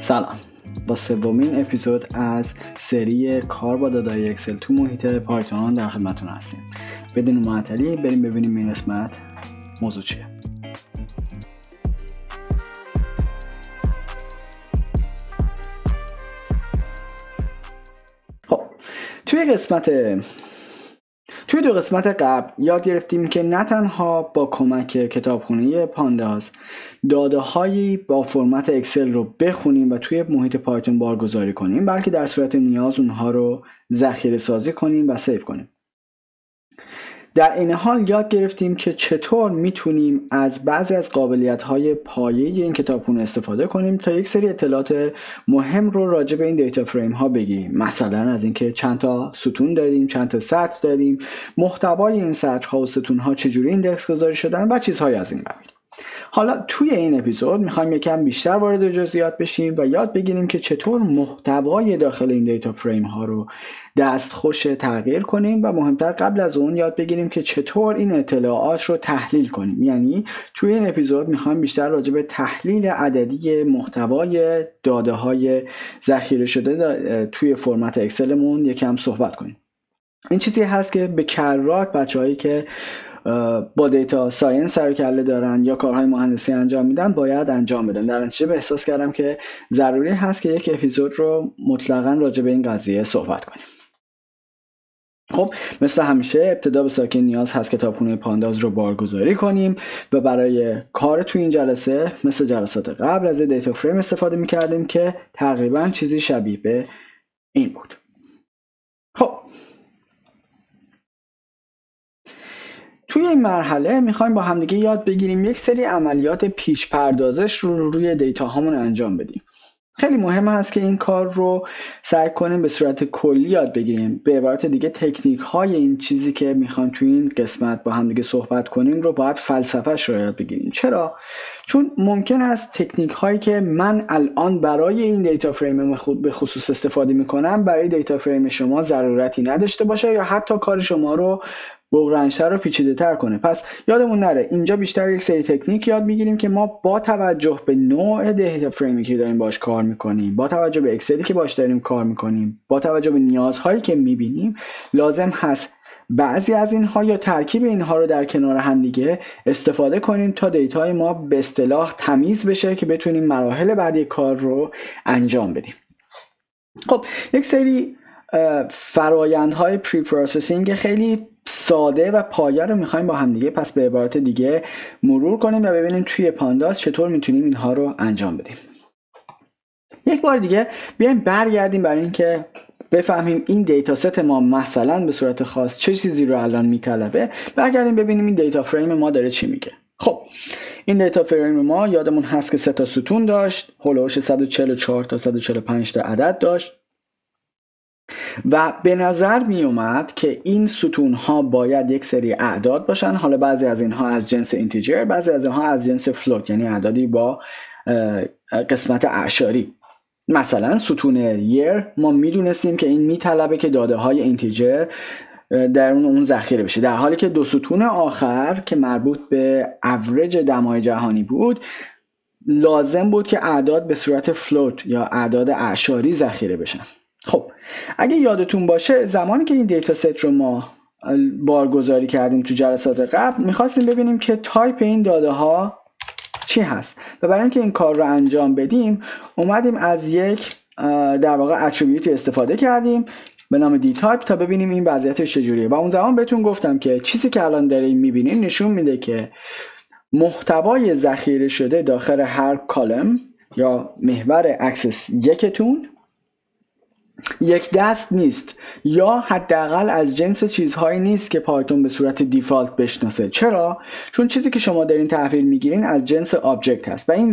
سلام، با سومین اپیزود از سری کار با دادای اکسل تو محیط پایتون در خدمتتون هستیم. بدون معطلی بریم ببینیم این قسمت موضوع چیه. خب توی دو قسمت قبل یاد گرفتیم که نه تنها با کمک کتابخونه پانداز داده هایی با فرمت اکسل رو بخونیم و توی محیط پایتون بارگذاری کنیم، بلکه در صورت نیاز اونها رو ذخیره سازی کنیم و سیو کنیم. در این حال یاد گرفتیم که چطور میتونیم از بعضی از قابلیت‌های پایه‌ای این کتابخونه استفاده کنیم تا یک سری اطلاعات مهم رو راجع به این دیتا فریم ها بگیریم. مثلا از اینکه چند تا ستون داریم، چند تا سطر داریم، محتوای این سطرها و ستون‌ها چجوری ایندکس گذاری شدن و چیزهای از این قبیل. حالا توی این اپیزود میخوایم یکم بیشتر وارد جزئیات بشیم و یاد بگیریم که چطور محتوای داخل این دیتا فریم ها رو دستخوش تغییر کنیم و مهمتر قبل از اون یاد بگیریم که چطور این اطلاعات رو تحلیل کنیم. یعنی توی این اپیزود میخوایم بیشتر راجع به تحلیل عددی محتوای داده های ذخیره شده توی فرمت اکسلمون یکم صحبت کنیم. این چیزی هست که به کرات بچه‌هایی که با دیتا ساینس سر و کله دارن یا کارهای مهندسی انجام میدن باید انجام بدن. در نتیجه احساس کردم که ضروری هست که یک اپیزود رو مطلقاً راجع به این قضیه صحبت کنیم. خب مثل همیشه ابتدا به ساکن نیاز هست کتابخونه پانداز رو بارگذاری کنیم و برای کار تو این جلسه مثل جلسات قبل از دیتا فریم استفاده میکردیم که تقریباً چیزی شبیه به این بود. خب توی این مرحله میخوایم با همدیگه یاد بگیریم یک سری عملیات پیش پردازش رو روی دیتا هامون انجام بدیم. خیلی مهم هست که این کار رو سعی کنیم به صورت کلی یاد بگیریم. به عبارت دیگه تکنیک های این چیزی که میخوایم توی این قسمت با همدیگه صحبت کنیم رو باید فلسفه‌اش رو یاد بگیریم. چرا؟ چون ممکن است تکنیک هایی که من الان برای این دیتا فریم به خصوص استفاده میکنم برای دیتا فریم شما ضرورتی نداشته باشه یا حتی کار شما رو بغرنش‌تر و پیچیده‌تر کنه. پس یادمون نره اینجا بیشتر یک سری تکنیک یاد میگیریم که ما با توجه به نوع دیتا فریمی که داریم باش کار میکنیم، با توجه به اکسلی که باش داریم کار میکنیم، با توجه به نیازهایی که میبینیم لازم هست بعضی از اینها یا ترکیب اینها رو در کنار هم دیگه استفاده کنیم تا دیتای ما به اصطلاح تمیز بشه که بتونیم مراحل بعدی کار رو انجام بدیم. خب یک سری فرآیندهای پری پروسسینگ خیلی ساده و پایه رو میخوایم با هم دیگه پس به عبارت دیگه مرور کنیم و ببینیم توی پانداز چطور میتونیم اینها رو انجام بدیم. یک بار دیگه بیایم برگردیم برای اینکه بفهمیم این دیتا ست ما مثلا به صورت خاص چه چیزی رو الان میطلبه. برگردیم ببینیم این دیتا فریم ما داره چی میگه. خب این دیتا فریم ما یادمون هست که 3 تا ستون داشت، هولوش 144 تا 145 تا عدد داشت و به نظر می اومد که این ستون ها باید یک سری اعداد باشن. حالا بعضی از اینها از جنس اینتیجر، بعضی از اینها از جنس فلوت، یعنی اعدادی با قسمت اعشاری. مثلا ستون یر ما میدونستیم که این میطلبه که داده های اینتیجر در اون ذخیره بشه، در حالی که دو ستون آخر که مربوط به اوریج دمای جهانی بود لازم بود که اعداد به صورت فلوت یا اعداد اعشاری ذخیره بشن. خب اگه یادتون باشه زمانی که این دیتا ست رو ما بارگذاری کردیم تو جلسات قبل میخواستیم ببینیم که تایپ این داده ها چی هست و برای اینکه این کار رو انجام بدیم اومدیم از یک در واقع اتریبیوتی استفاده کردیم به نام دی تایپ تا ببینیم این وضعیتش چجوریه. و اون زمان بهتون گفتم که چیزی که الان دارین میبینین نشون میده که محتوای ذخیره شده داخل هر کالم یا محور اکسس یکتون یک دست نیست یا حداقل از جنس چیزهایی نیست که پایتون به صورت دیفالت بشناسه. چرا؟ چون چیزی که شما دارین تحویل میگیرین از جنس آبجکت هست و این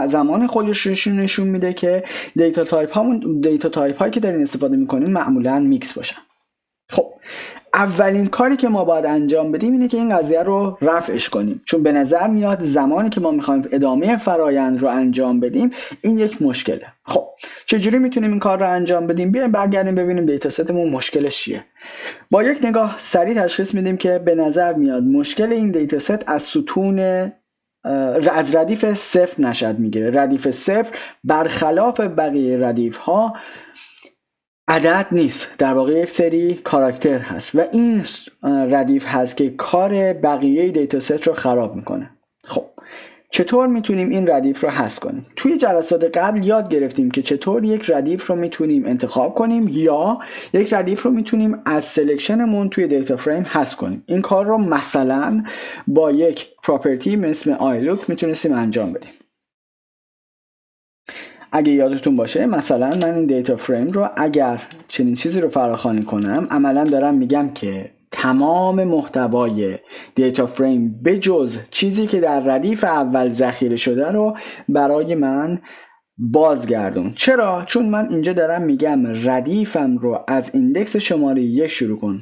زمان خودش نشون میده که دیتا تایپ هایی که دارین استفاده میکنین معمولا میکس باشن. خب اولین کاری که ما باید انجام بدیم اینه که این قضیه رو رفعش کنیم، چون به نظر میاد زمانی که ما میخوایم ادامه فرایند رو انجام بدیم این یک مشکله. خب چجوری میتونیم این کار رو انجام بدیم؟ بیایم برگردیم ببینیم دیتا ستمون مشکلش چیه. با یک نگاه سریع تشخیص میدیم که به نظر میاد مشکل این دیتا ست از ستون از ردیف صفر نشد میگیره. ردیف صفر برخلاف بقیه ردیف ها عدد نیست، در واقع یک سری کاراکتر هست و این ردیف هست که کار بقیه دیتا ست رو خراب میکنه. خب چطور میتونیم این ردیف رو حذف کنیم؟ توی جلسات قبل یاد گرفتیم که چطور یک ردیف رو میتونیم انتخاب کنیم یا یک ردیف رو میتونیم از سلکشنمون توی دیتا فریم حذف کنیم. این کار رو مثلا با یک پراپرتی مثل iLook میتونستیم انجام بدیم. اگه یادتون باشه مثلا من این دیتا فریم رو اگر چنین چیزی رو فراخوانی کنم، عملا دارم میگم که تمام محتوای دیتا فریم بجز چیزی که در ردیف اول ذخیره شده رو برای من بازگردون. چرا؟ چون من اینجا دارم میگم ردیفم رو از ایندکس شماره 1 شروع کن.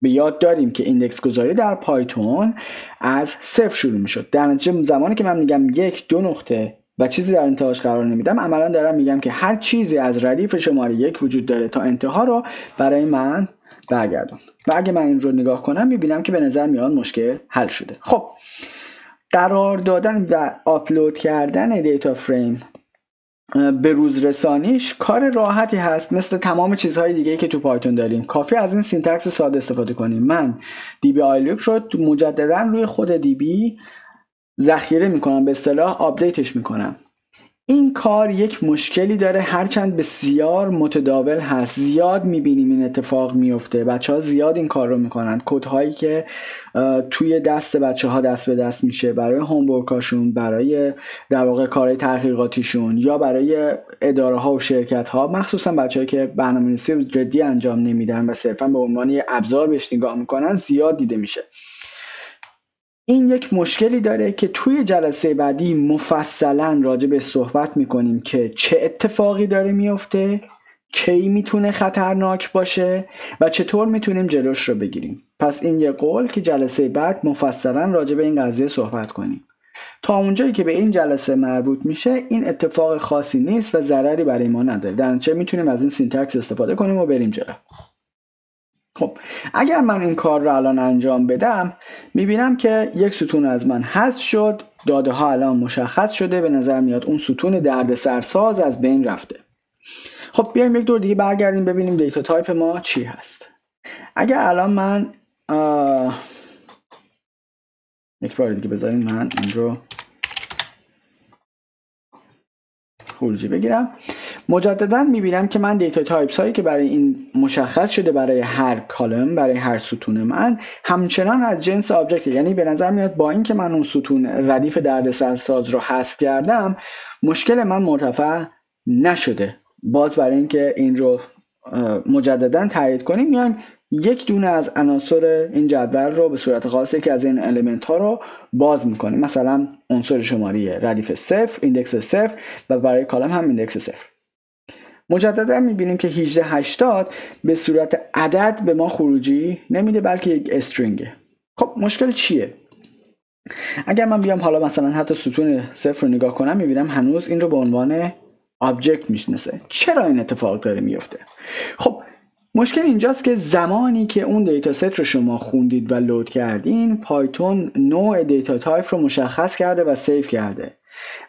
به یاد داریم که ایندکس گذاری در پایتون از 0 شروع میشد. در نتیجه زمانی که من میگم 1 2 نقطه و چیزی در انتهاش قرار نمیدم، عملا دارم میگم که هر چیزی از ردیف شماره 1 وجود داره تا انتها رو برای من برگردون. و اگه من این رو نگاه کنم میبینم که به نظر میاد مشکل حل شده. خب قرار دادن و آپلود کردن دیتا فریم به روز رسانیش کار راحتی هست، مثل تمام چیزهای دیگه که تو پایتون داریم. کافی از این سینتکس ساده استفاده کنیم. من دی بی iLook رو مجددا روی خود دی بی ذخیره میکنم، به اصطلاح آپدیتش میکنم. این کار یک مشکلی داره، هرچند بسیار متداول هست. زیاد میبینیم این اتفاق میفته، بچه ها زیاد این کار رو میکنن. کدهایی که توی دست بچه ها دست به دست میشه برای هومورکاشون، برای در واقع کارهای تحقیقاتیشون یا برای اداره ها و شرکت ها، مخصوصا بچه‌هایی که برنامه‌نویسی جدی انجام نمیدن و صرفا به عنوان یه ابزار بهش نگاه میکنن، زیاد دیده میشه. این یک مشکلی داره که توی جلسه بعدی مفصلا راجع به صحبت میکنیم که چه اتفاقی داره میفته، کی میتونه خطرناک باشه و چطور میتونیم جلوش رو بگیریم. پس این یه قول که جلسه بعد مفصلا راجع به این قضیه صحبت کنیم. تا اونجایی که به این جلسه مربوط میشه این اتفاق خاصی نیست و ضرری برای ما نداره. در نتیجه میتونیم از این سینتکس استفاده کنیم و بریم جلو. خب اگر من این کار رو الان انجام بدم، میبینم که یک ستون از من حذف شد، داده ها الان مشخص شده، به نظر میاد اون ستون دردسرساز از بین رفته. خب بیایم یک دور دیگه برگردیم ببینیم دیتا تایپ ما چی هست. اگر الان من یک بار دیگه بذاریم من این رو خروجی بگیرم، مجددا میبینم که من دیتا تایپس هایی که برای این مشخص شده برای هر کالم، برای هر ستون من، همچنان از جنس آبجکت. یعنی به نظر میاد با اینکه من اون ستون ردیف دردسرساز رو حذف کردم، مشکل من مرتفع نشده. باز برای اینکه این رو مجددا تایید کنیم، میایم یک دونه از عناصر این جدول رو به صورت خاصی که از این المنت ها رو باز میکنیم. مثلا عنصر شماره ردیف 0، ایندکس 0 و برای کالم هم ایندکس 0. مجددا میبینیم که 1880 به صورت عدد به ما خروجی نمیده، بلکه یک استرینگه. خب مشکل چیه؟ اگر من بیام حالا مثلا حتی ستون 0 رو نگاه کنم، میبینم هنوز این رو به عنوان آبجکت میشناسه. چرا این اتفاق داره میفته؟ خب مشکل اینجاست که زمانی که اون دیتا ست رو شما خوندید و لود کردین، پایتون نوع دیتا تایپ رو مشخص کرده و سیو کرده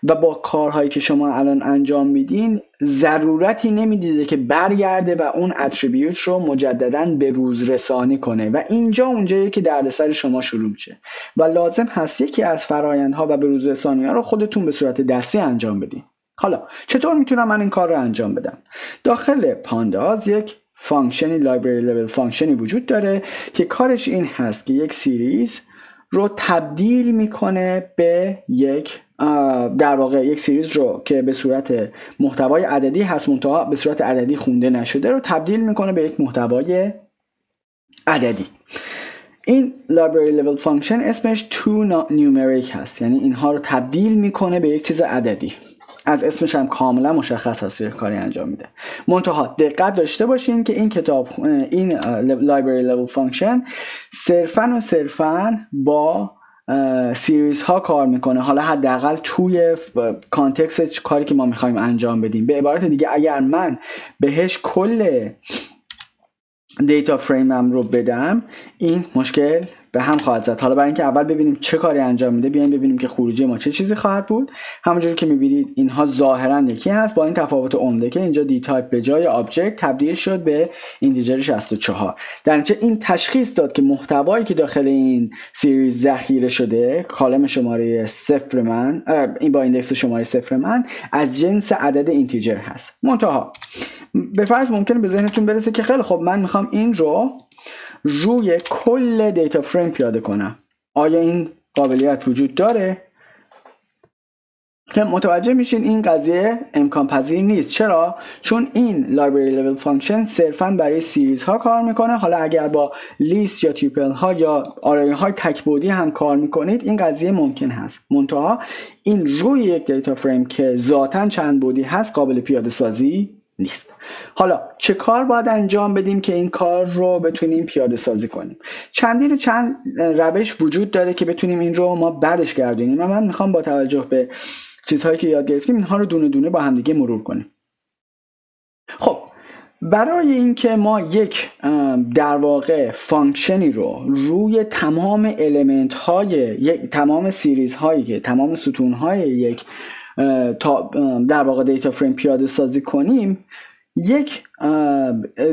و با کارهایی که شما الان انجام میدین ضرورتی نمیدیده که برگرده و اون اتریبیوت رو مجددا به روز رسانی کنه و اینجا اونجاییه که دردسر شما شروع میشه و لازم هست یکی از فرآیندها و به روز رسانی ها رو خودتون به صورت دستی انجام بدین. حالا چطور میتونم من این کار رو انجام بدم؟ داخل پانداز یک فانکشنی، لایبرری لول فانکشنی وجود داره که کارش این هست که یک سیریز رو تبدیل میکنه به یک در واقع یک سیریز رو که به صورت محتوای عددی هست منتها به صورت عددی خونده نشده رو تبدیل میکنه به یک محتوای عددی. این library level function اسمش to numeric هست، یعنی اینها رو تبدیل میکنه به یک چیز عددی. از اسمش هم کاملا مشخص هست کاری انجام میده. منتها دقت داشته باشین که این library level function صرفاً با سیریز ها کار میکنه، حالا حداقل توی کانتکست کاری که ما میخوایم انجام بدیم. به عبارت دیگه اگر من بهش کل دیتا فریمم رو بدم، این مشکل به هم خواهد زد. حالا برای اینکه اول ببینیم چه کاری انجام میده، بیایم ببینیم که خروجی ما چه چیزی خواهد بود. همونجوری که میبینید اینها ظاهرا یکی هست، با این تفاوت عمده که اینجا دی تایپ به جای آبجکت تبدیل شد به اینتیجر 64. در نتیجه این تشخیص داد که محتوایی که داخل این سیریز ذخیره شده، کالم شماره 0 من، این با ایندکس شماره 0 من، از جنس عدد اینتیجر هست. منتها به فرض ممکنه به ذهنتون برسه که خیلی خب من میخوام این رو روی کل دیتا فریم پیاده کنم. آیا این قابلیت وجود داره؟ که متوجه میشین این قضیه امکان پذیر نیست. چرا؟ چون این library level function صرفاً برای سیریز ها کار میکنه. حالا اگر با لیست یا تیپل ها یا آرای های تک بعدی هم کار میکنید این قضیه ممکن هست. منتها این روی یک دیتا فریم که ذاتاً چند بعدی هست قابل پیاده سازی نیست. حالا چه کار باید انجام بدیم که این کار رو بتونیم پیاده سازی کنیم؟ چند روش وجود داره که بتونیم این رو ما برش گردونیم و من میخوام با توجه به چیزهایی که یاد گرفتیم اینها رو دونه دونه با همدیگه مرور کنیم. خب برای اینکه ما یک در واقع فانکشنی رو روی تمام المنت های تمام سیریز هایی که تمام ستون های یک در واقع دیتا فریم پیاده سازی کنیم، یک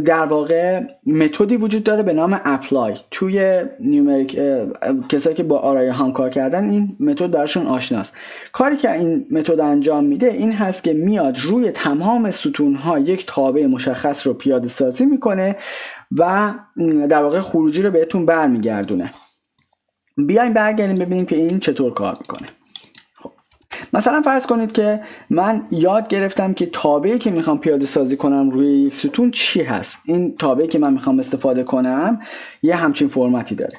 در واقع متدی وجود داره به نام اپلای. توی نیومریک کسایی که با آرای هم کار کردن این متد براشون آشناست. کاری که این متد انجام میده این هست که میاد روی تمام ستون‌ها یک تابع مشخص رو پیاده سازی میکنه و در واقع خروجی رو بهتون برمیگردونه. بیایم برگردیم ببینیم که این چطور کار میکنه. مثلا فرض کنید که من یاد گرفتم که تابعی که میخوام پیاده سازی کنم روی یک ستون چی هست. این تابعی که من میخوام استفاده کنم یه همچین فرمتی داره.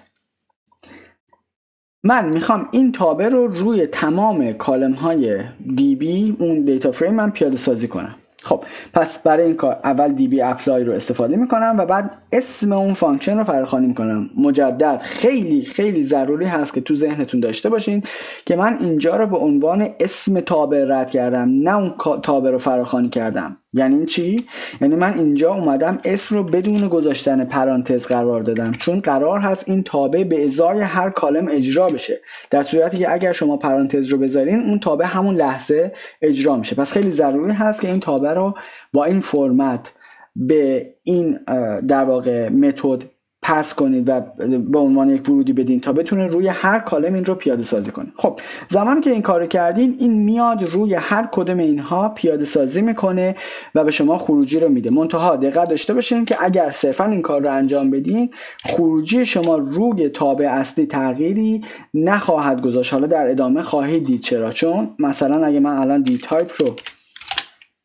من میخوام این تابع رو روی تمام کالم های DB اون دیتا فریم من پیاده سازی کنم. خب پس برای این کار اول DB apply رو استفاده میکنم و بعد اسم اون فانکشن رو فراخوانی میکنم. مجدد خیلی خیلی ضروری هست که تو ذهنتون داشته باشین که من اینجا رو به عنوان اسم تابع رد کردم، نه اون تابع رو فراخوانی کردم. یعنی چی؟ یعنی من اینجا اومدم اسم رو بدون گذاشتن پرانتز قرار دادم، چون قرار هست این تابع به ازای هر کالم اجرا بشه، در صورتی که اگر شما پرانتز رو بذارین اون تابع همون لحظه اجرا میشه. پس خیلی ضروری هست که این تابع رو با این فرمت به این در واقع متد پس کنید و به عنوان یک ورودی بدین تا بتونه روی هر کالم این رو پیاده سازی کنه. خب زمانی که این کارو کردین این میاد روی هر کدوم اینها پیاده سازی میکنه و به شما خروجی رو میده. منتها دقت داشته باشین که اگر صرفا این کار رو انجام بدین خروجی شما روی تابع اصلی تغییری نخواهد گذاشت. حالا در ادامه خواهید دید چرا. چون مثلا اگه من الان دی تایپ رو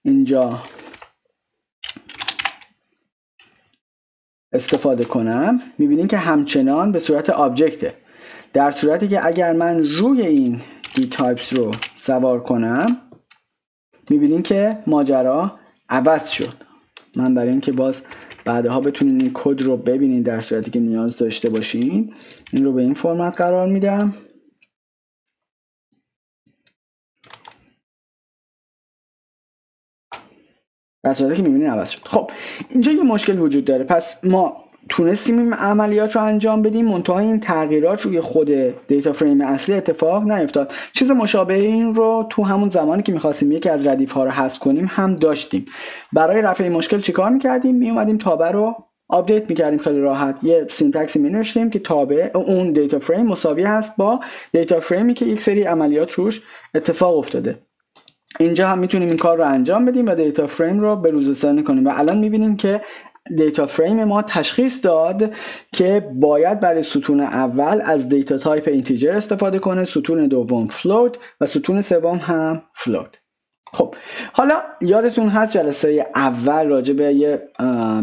اینجا استفاده کنم میبینین که همچنان به صورت آبجکته، در صورتی که اگر من روی این دی تایپس رو سوار کنم میبینین که ماجرا عوض شد. من برای اینکه باز بعدها بتونین این کد رو ببینین در صورتی که نیاز داشته باشین این رو به این فرمت قرار میدم. در صورتی که میبینین عوض شد. خب اینجا یه مشکل وجود داره. پس ما تونستیم این عملیات رو انجام بدیم، منتها این تغییرات روی خود دیتا فریم اصلی اتفاق نیفتاد. چیز مشابه این رو تو همون زمانی که می‌خواستیم یکی از ردیف ها رو حذف کنیم هم داشتیم. برای رفع این مشکل چیکار می‌کردیم؟ میومدیم تابع رو آپدیت می‌کردیم خیلی راحت. یه سینتکسی می‌نوشتیم که تابع اون دیتا فریم مساوی هست با دیتا فریمی که یک سری عملیات روش اتفاق افتاده. اینجا هم میتونیم این کار رو انجام بدیم و دیتا فریم رو بروزرسانی کنیم و الان می‌بینیم که دیتا فریم ما تشخیص داد که باید برای ستون اول از دیتا تایپ اینتیجر استفاده کنه، ستون دوم فلوت و ستون سوم هم فلوت. خب حالا یادتون هست جلسه اول راجع به یه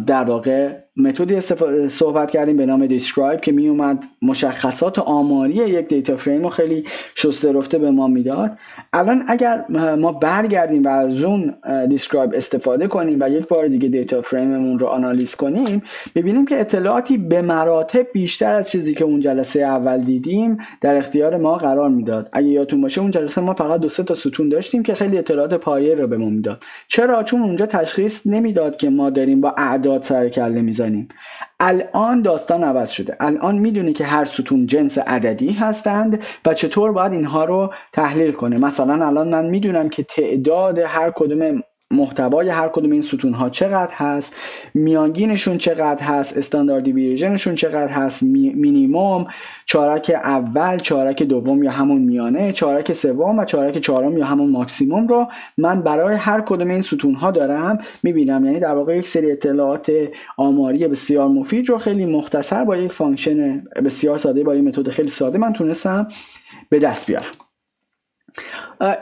در واقع متدی صحبت کردیم به نام describe که می اومد مشخصات آماری یک دیتا فریم رو خیلی شسته رفته به ما میداد. الان اگر ما برگردیم و از اون describe استفاده کنیم و یک بار دیگه دیتا فریممون رو آنالیز کنیم ببینیم که اطلاعاتی به مراتب بیشتر از چیزی که اون جلسه اول دیدیم در اختیار ما قرار میداد. اگه یادتون باشه اون جلسه ما فقط 2-3 تا ستون داشتیم که خیلی اطلاعات پایه رو به ما میداد. چرا؟ چون اونجا تشخیص نمیداد که ما داریم با اعداد سر کله میزنیم. میزنیم. الان داستان عوض شده. الان میدونه که هر ستون جنس عددی هستند و چطور باید اینها رو تحلیل کنه. مثلا الان من میدونم که تعداد هر کدوم محتوای هر کدوم این ستون ها چقدر هست، میانگینشون چقدر هست، استاندارد دیویژنشون چقدر هست، مینیمم، چارک اول، چارک دوم یا همون میانه، چارک سوم و چارک چهارم یا همون ماکسیموم رو من برای هر کدوم این ستون ها دارم میبینم. یعنی در واقع یک سری اطلاعات آماری بسیار مفید رو خیلی مختصر با یک فانکشن بسیار ساده، با یک متد خیلی ساده من تونستم به دست بیارم.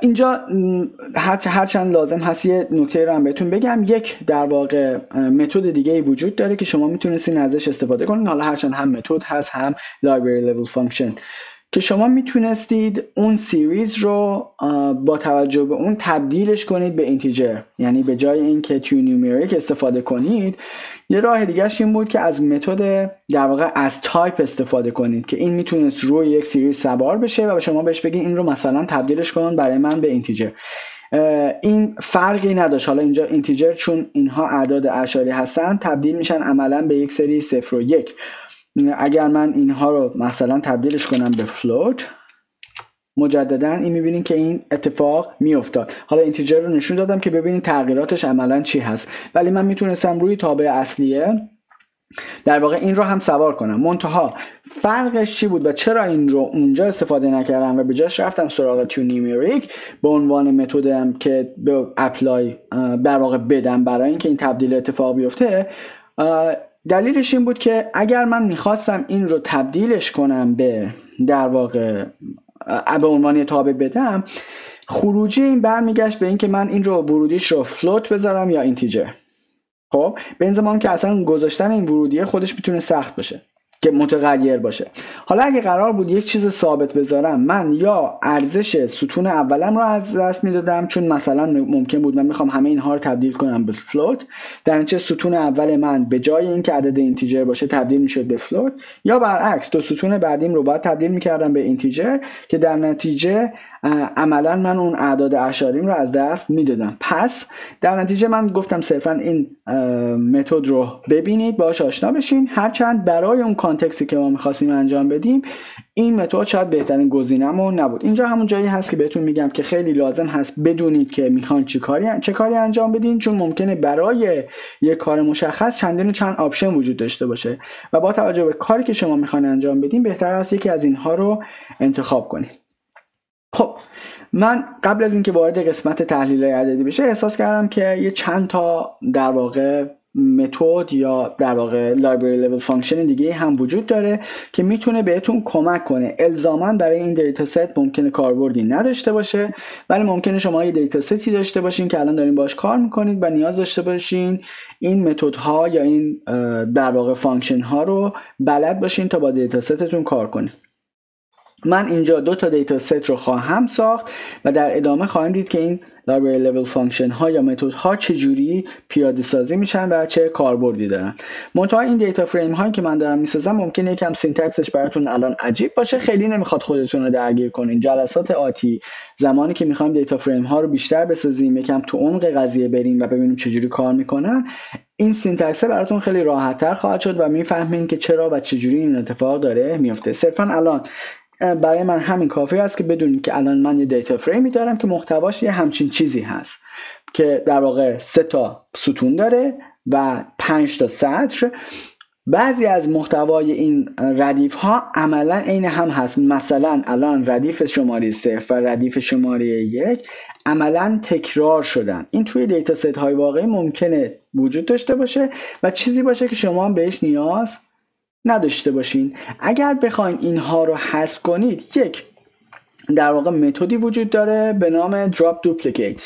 اینجا هرچند لازم هست یه نکته رو هم بهتون بگم. یک در واقع متد دیگه ای وجود داره که شما میتونستین ازش استفاده کنین. حالا هرچند هم متد هست هم library level function که شما میتونستید اون سیریز رو با توجه به اون تبدیلش کنید به اینتیجر. یعنی به جای اینکه توی نیومریک استفاده کنید، یه راه دیگه‌ش این بود که از متد در واقع از تایپ استفاده کنید که این میتونست روی یک سیریز سوار بشه و شما بهش بگین این رو مثلا تبدیلش کن برای من به اینتیجر. این فرقی نداشت. حالا اینجا اینتیجر چون اینها اعداد اعشاری هستن تبدیل میشن عملا به یک سری 0 و 1. اگر من اینها رو مثلا تبدیلش کنم به فلوت، مجددا این میبینین که این اتفاق میافتاد. حالا اینتیجر رو نشون دادم که ببینید تغییراتش عملا چی هست، ولی من میتونستم روی تابع اصلیه در واقع این رو هم سوار کنم. منتها فرقش چی بود و چرا این رو اونجا استفاده نکردم و به جاش رفتم سراغ تو نیومریک به عنوان متدم که به اپلای در واقع بدم برای اینکه این تبدیل اتفاق بیفته. دلیلش این بود که اگر من میخواستم این رو تبدیلش کنم به در واقع به عنوان تابع بدم، خروجی این برمیگشت به این که من این رو ورودیش رو فلوت بذارم یا اینتیجر. خب به این زمان که اصلا گذاشتن این ورودیه خودش میتونه سخت باشه که متغیر باشه. حالا اگه قرار بود یک چیز ثابت بذارم، من یا ارزش ستون اولم رو از دست میدادم، چون مثلا ممکن بود من میخوام همه اینها رو تبدیل کنم به فلوت، در نتیجه ستون اول من به جای اینکه عدد اینتیجر باشه تبدیل میشد به فلوت، یا برعکس دو ستون بعدیم رو باید تبدیل میکردم به اینتیجر که در نتیجه عملا من اون اعداد اعشاریم رو از دست میدادم. پس در نتیجه من گفتم صرفا این متد رو ببینید، باهاش آشنا بشین، هرچند برای اون کانتکستی که ما می‌خواستیم انجام بدیم این متد شاید بهترین گزینه‌مون نبود. اینجا همون جایی هست که بهتون میگم که خیلی لازم هست بدونید که میخوان چه کاری انجام بدین، چون ممکنه برای یک کار مشخص چند آپشن وجود داشته باشه و با توجه به کاری که شما میخوان انجام بدین بهتر است یکی از اینها رو انتخاب کنید. خب من قبل از اینکه وارد قسمت تحلیل عددی بشه احساس کردم که یه چند تا در واقع متد یا در واقع library level function دیگه هم وجود داره که میتونه بهتون کمک کنه. الزاما برای این دیتا ست ممکنه کاربردی نداشته باشه، ولی ممکنه شما یه دیتا ستی داشته باشین که الان دارین باش کار میکنید و نیاز داشته باشین این متد ها یا این در واقع فانکشن ها رو بلد باشین تا با دیتا ستتون کار کنید. من اینجا 2 تا دیتا ست رو خواهم ساخت و در ادامه خواهیم دید که این library level function ها یا متد ها چجوری پیاده سازی میشن و چه کاربردی دارن. منتها این دیتا فریم هایی که من دارم میسازم ممکنه یکم سینتکسش براتون الان عجیب باشه، خیلی نمیخواد خودتون رو درگیر کنین. جلسات آتی زمانی که میخوایم دیتا فریم ها رو بیشتر بسازیم، یکم تو عمق قضیه بریم و ببینیم چجوری کار میکنن، این سینتکس براتون خیلی راحت تر خواهد شد و میفهمین که چرا و چجوری این اتفاق داره میفته. صرفا الان برای من همین کافی است که بدونید که الان من یه دیتا فریمی دارم که محتواش یه همچین چیزی هست که در واقع 3 تا ستون داره و 5 تا سطر. بعضی از محتوای این ردیف ها عملا عین هم هست. مثلا الان ردیف شماره 0 و ردیف شماره 1 عملا تکرار شدن. این توی دیتا ست های واقعی ممکنه وجود داشته باشه و چیزی باشه که شما هم بهش نیاز نداشته باشین. اگر بخواین اینها رو حذف کنید، یک در واقع متدی وجود داره به نام drop duplicate.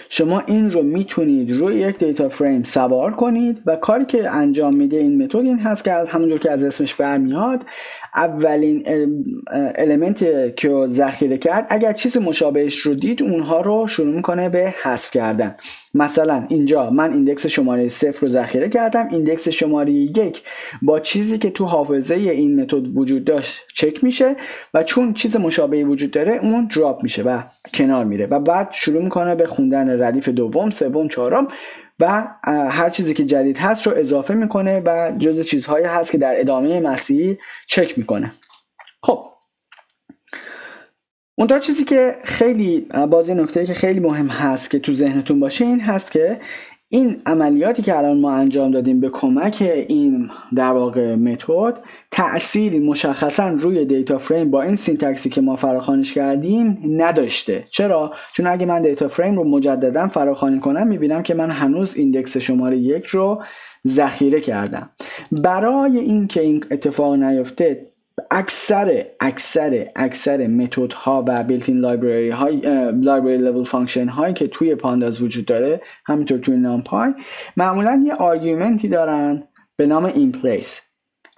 شما این رو میتونید روی یک دیتا فریم سوار کنید و کاری که انجام میده این متد این هست که از همونجور که از اسمش برمیاد، اولین المنت که ذخیره کرد اگر چیز مشابهش رو دید اونها رو شروع میکنه به حذف کردن. مثلا اینجا من ایندکس شماره 0 رو ذخیره کردم، ایندکس شماره 1 با چیزی که تو حافظه این متد وجود داشت چک میشه و چون چیز مشابهی وجود داره اون دراپ میشه و کنار میره و بعد شروع میکنه به خوندن ردیف دوم، سوم، چهارم و هر چیزی که جدید هست رو اضافه میکنه و جز چیزهایی هست که در ادامه مسیر چک میکنه. خب اون چیزی که خیلی نکته‌ای که خیلی مهم هست که تو ذهنتون باشه این هست که این عملیاتی که الان ما انجام دادیم به کمک این در واقع متد تأثیری مشخصا روی دیتا فریم با این سینتکسی که ما فراخوانیش کردیم نداشته. چرا؟ چون اگه من دیتا فریم رو مجددا فراخوانی کنم میبینم که من هنوز ایندکس شماره 1 رو ذخیره کردم. برای اینکه این اتفاق نیفته اکثر متد ها و بیلتین لایبرری لول فانکشن هایی که توی پانداز وجود داره، همینطور توی نامپای، معمولا یه آرگومنتی دارن به نام اینپلیس.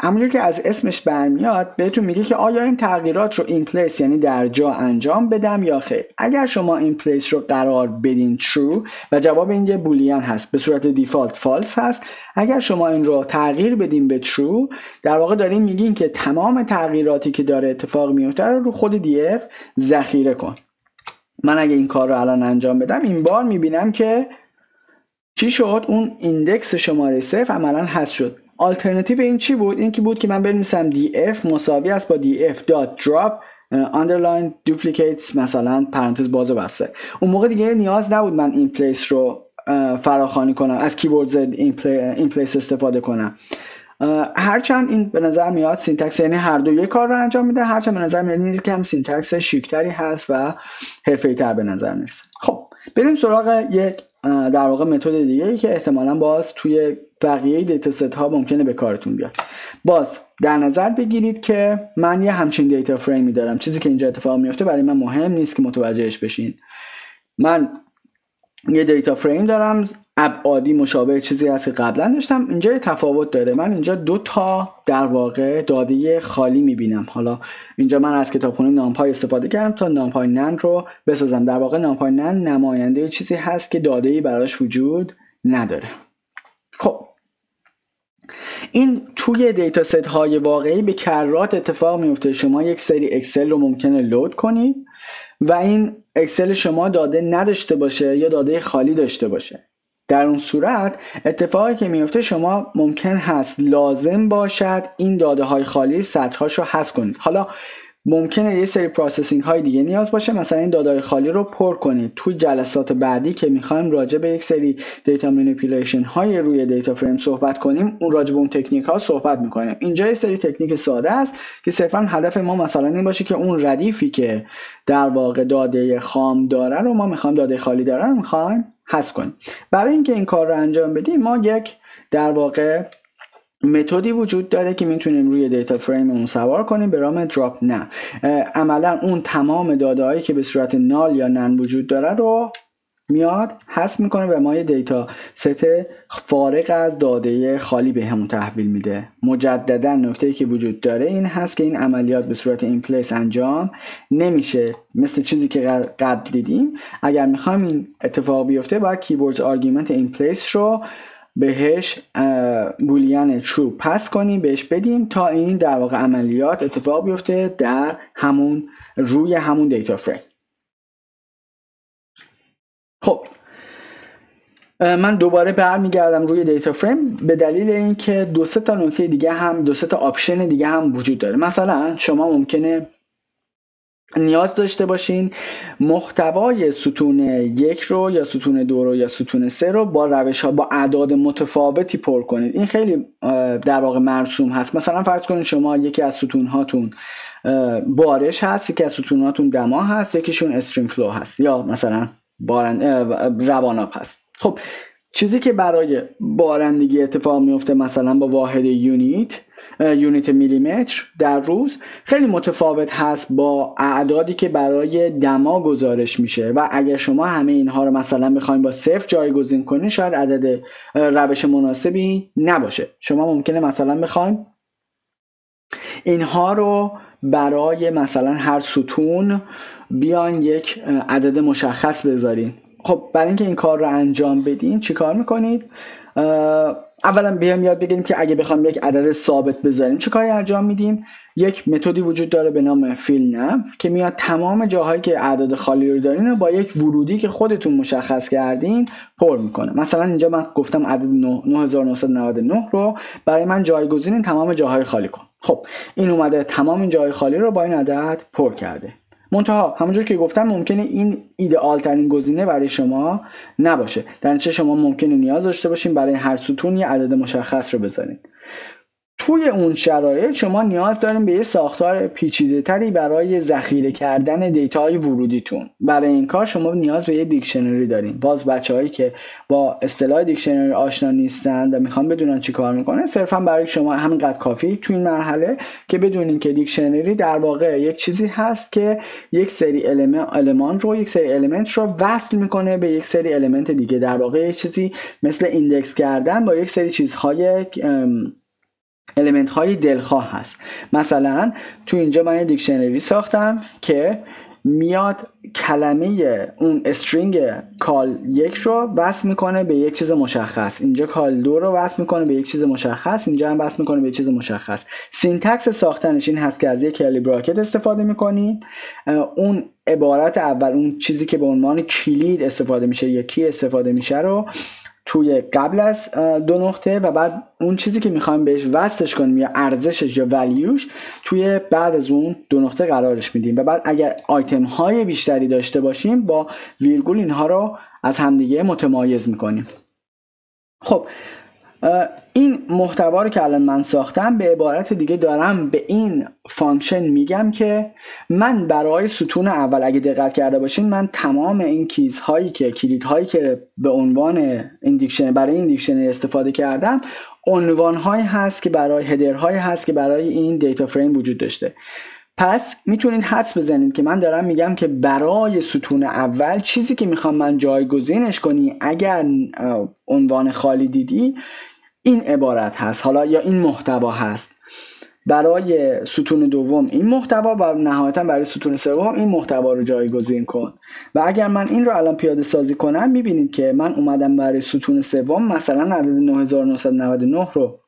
همونجور که از اسمش برمیاد بهتون میگه که آیا این تغییرات رو اینپلیس یعنی در جا انجام بدم یا خیر. اگر شما اینپلیس رو قرار بدین true و جواب این یه بولیان هست، به صورت دیفالت فالس هست. اگر شما این رو تغییر بدین به true، در واقع دارین میگین که تمام تغییراتی که داره اتفاق میفته رو خود df ذخیره کن. من اگه این کار رو الان انجام بدم این بار میبینم که چی شد؟ اون ایندکس شماره 0 عملا حذف شد. آلترناتیو این چی بود؟ این که بود که من بنویسم df مساوی است با df.drop underline duplicates مثلا پرانتز باز و بسته. اون موقع دیگه نیاز نبود من این پلیس رو فراخوانی کنم، از کیبورد زد این پلیس استفاده کنم. هرچند این به نظر میاد سینتکس یعنی هر دو یک کار رو انجام میده، هرچند به نظر میاد که هم سینتکس شیکتری هست و حرفه‌ای‌تر به نظر میرسه. خب بریم سراغ یک در واقع متد دیگه ای که احتمالاً باز توی بقیه دیتا ست ها ممکنه به کارتون بیاد. باز در نظر بگیرید که من یه همچین دیتا فریمی دارم. چیزی که اینجا اتفاق میفته برای من مهم نیست که متوجهش بشین. من یه دیتا فریم دارم، ابعادی مشابه چیزی هست که قبلا داشتم. اینجا یه تفاوت داره. من اینجا 2 تا در واقع داده خالی میبینم. حالا اینجا من از کتابخونه نامپای استفاده کردم تا نامپای نن رو بسازم. در واقع نامپای نن نماینده چیزی هست که داده‌ای براش وجود نداره. خب این توی دیتا ست های واقعی به کرات اتفاق میفته. شما یک سری اکسل رو ممکنه لود کنید و این اکسل شما داده نداشته باشه یا داده خالی داشته باشه. در اون صورت اتفاقی که میفته شما ممکن هست لازم باشد این داده های خالی سطرهاش رو حذف کنید. حالا ممکنه یه سری پروسسینگ های دیگه نیاز باشه، مثلا این داده های خالی رو پر کنید. توی جلسات بعدی که میخوایم راجع به یک سری دیتا مانیپولیشن های روی دیتا فریم صحبت کنیم، اون راجع به اون تکنیک ها صحبت میکنیم. اینجا یه سری تکنیک ساده است که صرفا هدف ما مثلا این باشه که اون ردیفی که در واقع داده خام داره رو ما میخوایم داده خالی داره رو میخوایم حذف کنیم. برای اینکه این کار رو انجام بدیم ما یک در واقع متدی وجود داره که میتونیم روی دیتا فریممون سوار کنیم به نام دراپ نه. عملا اون تمام داده هایی که به صورت نال یا نن وجود داره رو میاد حذف میکنه و ما یه دیتا ست فارغ از داده خالی به همون تحویل میده. مجددا نکته‌ای که وجود داره این هست که این عملیات به صورت این پلیس انجام نمیشه. مثل چیزی که قبل دیدیم، اگر میخوایم این اتفاق بیفته باید کیبورد آرگومنت این پلیس رو بهش بولیان true پس کنیم، بهش بدیم تا این در واقع عملیات اتفاق بیفته در همون روی همون دیتا فریم. خب من دوباره برمیگردم روی دیتا فریم به دلیل اینکه 2-3 تا نکته دیگه هم 2-3 تا آپشن دیگه هم وجود داره. مثلا شما ممکنه نیاز داشته باشین محتوای ستون 1 رو یا ستون 2 رو یا ستون 3 رو با روش ها با اعداد متفاوتی پر کنید. این خیلی در واقع مرسوم هست. مثلا فرض کنید شما یکی از ستون هاتون بارش هست، یکی از ستون هاتون دما هست، یکیشون استریم فلو هست یا مثلا رواناب هست. خب چیزی که برای بارندگی اتفاق میفته مثلا با واحد یونیت میلیمتر در روز خیلی متفاوت هست با اعدادی که برای دما گزارش میشه و اگر شما همه اینها رو مثلا بخواید با 0 جایگزین کنید شاید عدد روش مناسبی نباشه. شما ممکنه مثلا بخواید اینها رو برای مثلا هر ستون بیان یک عدد مشخص بذارین. خب برای اینکه این کار رو انجام بدین چی کار میکنید؟ اولا بیایم یاد بگیریم که اگه بخوام یک عدد ثابت بذاریم چه کاری انجام میدیم. یک متدی وجود داره به نام fill num که میاد تمام جاهایی که اعداد خالی رو دارین رو با یک ورودی که خودتون مشخص کردین پر میکنه. مثلا اینجا من گفتم عدد 9999 رو برای من جایگزین تمام جاهای خالی کن. خب این اومده تمام این جاهای خالی رو با این عدد پر کرده. منتها همونجور که گفتم ممکنه این ایدئال ترین گزینه برای شما نباشه. در نتیجه شما ممکنه نیاز داشته باشین برای هر ستون یه عدد مشخص رو بذارین. توی اون شرایط شما نیاز دارین به یه ساختار پیچیده‌تری برای ذخیره کردن دیتاهای ورودیتون. برای این کار شما نیاز به یه دیکشنری دارین. باز بچه‌هایی که با اصطلاح دیکشنری آشنا نیستن و میخوان بدونن چی کار میکنه، صرفا برای شما همینقدر کافی تو این مرحله که بدونین که دیکشنری در واقع یک چیزی هست که یک سری یک سری المنت رو وصل میکنه به یک سری المنت دیگه. در واقع یک چیزی مثل ایندکس کردن با یک سری چیزهای المنت های دلخواه هست. مثلا تو اینجا من یه دیکشنری ساختم که میاد کلمه اون استرینگ کال 1 رو وصل میکنه به یک چیز مشخص، اینجا کال 2 رو وصل میکنه به یک چیز مشخص، اینجا هم وصل میکنه به یک چیز مشخص. سینتکس ساختنش این هست که از یک کرلی براکت استفاده میکنید. اون عبارت اول، اون چیزی که به عنوان کلید استفاده میشه یا کی استفاده میشه رو توی قبل از دو نقطه و بعد اون چیزی که میخوایم بهش وصلش کنیم یا ارزشش یا ولیوش توی بعد از اون دو نقطه قرارش میدیم و بعد اگر آیتم های بیشتری داشته باشیم با ویرگول اینها رو از همدیگه متمایز میکنیم. خب این محتوا رو که الان من ساختم به عبارت دیگه دارم به این فانکشن میگم که من برای ستون اول، اگه دقت کرده باشین من تمام این کلیدهایی که به عنوان این دیکشنری برای این دیکشنری استفاده کردم عنوانهایی هست که برای هدرهایی هست که برای این دیتا فریم وجود داشته. پس میتونید حدس بزنید که من دارم میگم که برای ستون اول چیزی که میخوام من جایگزینش کنی اگر عنوان خالی دیدی این عبارت هست، حالا یا این محتوا هست. برای ستون دوم این محتوا و نهایتا برای ستون سوم این محتوا رو جایگزین کن. و اگر من این رو الان پیاده سازی کنم میبینید که من اومدم برای ستون سوم مثلا عدد 9999 رو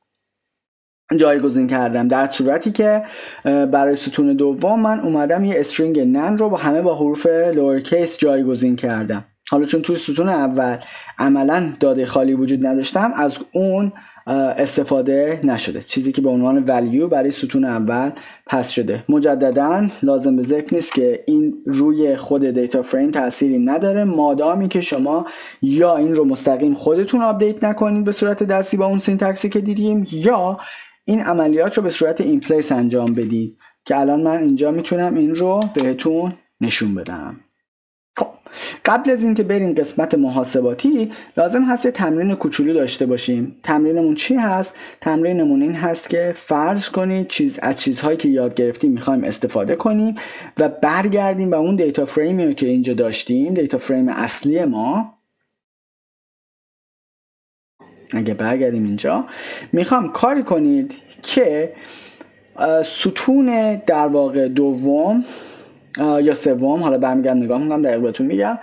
جایگزین کردم، در صورتی که برای ستون دوم من اومدم یه استرینگ نن رو همه با حروف لورکیس جایگزین کردم. حالا چون توی ستون اول عملا داده خالی وجود نداشتم از اون استفاده نشده، چیزی که به عنوان ولیو برای ستون اول پس شده. مجددا لازم به ذکر نیست که این روی خود دیتا فریم تأثیری نداره مادامی که شما یا این رو مستقیم خودتون آپدیت نکنید به صورت دستی با اون سینتکسی که دیدیم یا این عملیات رو به صورت این پلیس انجام بدید که الان من اینجا میتونم این رو بهتون نشون بدم. قبل از اینکه بریم قسمت محاسباتی لازم هست یه تمرین کوچولو داشته باشیم. تمرینمون چی هست؟ تمرینمون این هست که فرض کنید از چیزهایی که یاد گرفتیم میخوایم استفاده کنیم و برگردیم به اون دیتا فریمی که اینجا داشتیم، دیتا فریم اصلی ما. اگه برگردیم اینجا میخوام کاری کنید که ستون در واقع دوم یا سوم، حالا برمیگردم نگاه میکنم دقیق بهتون میگم،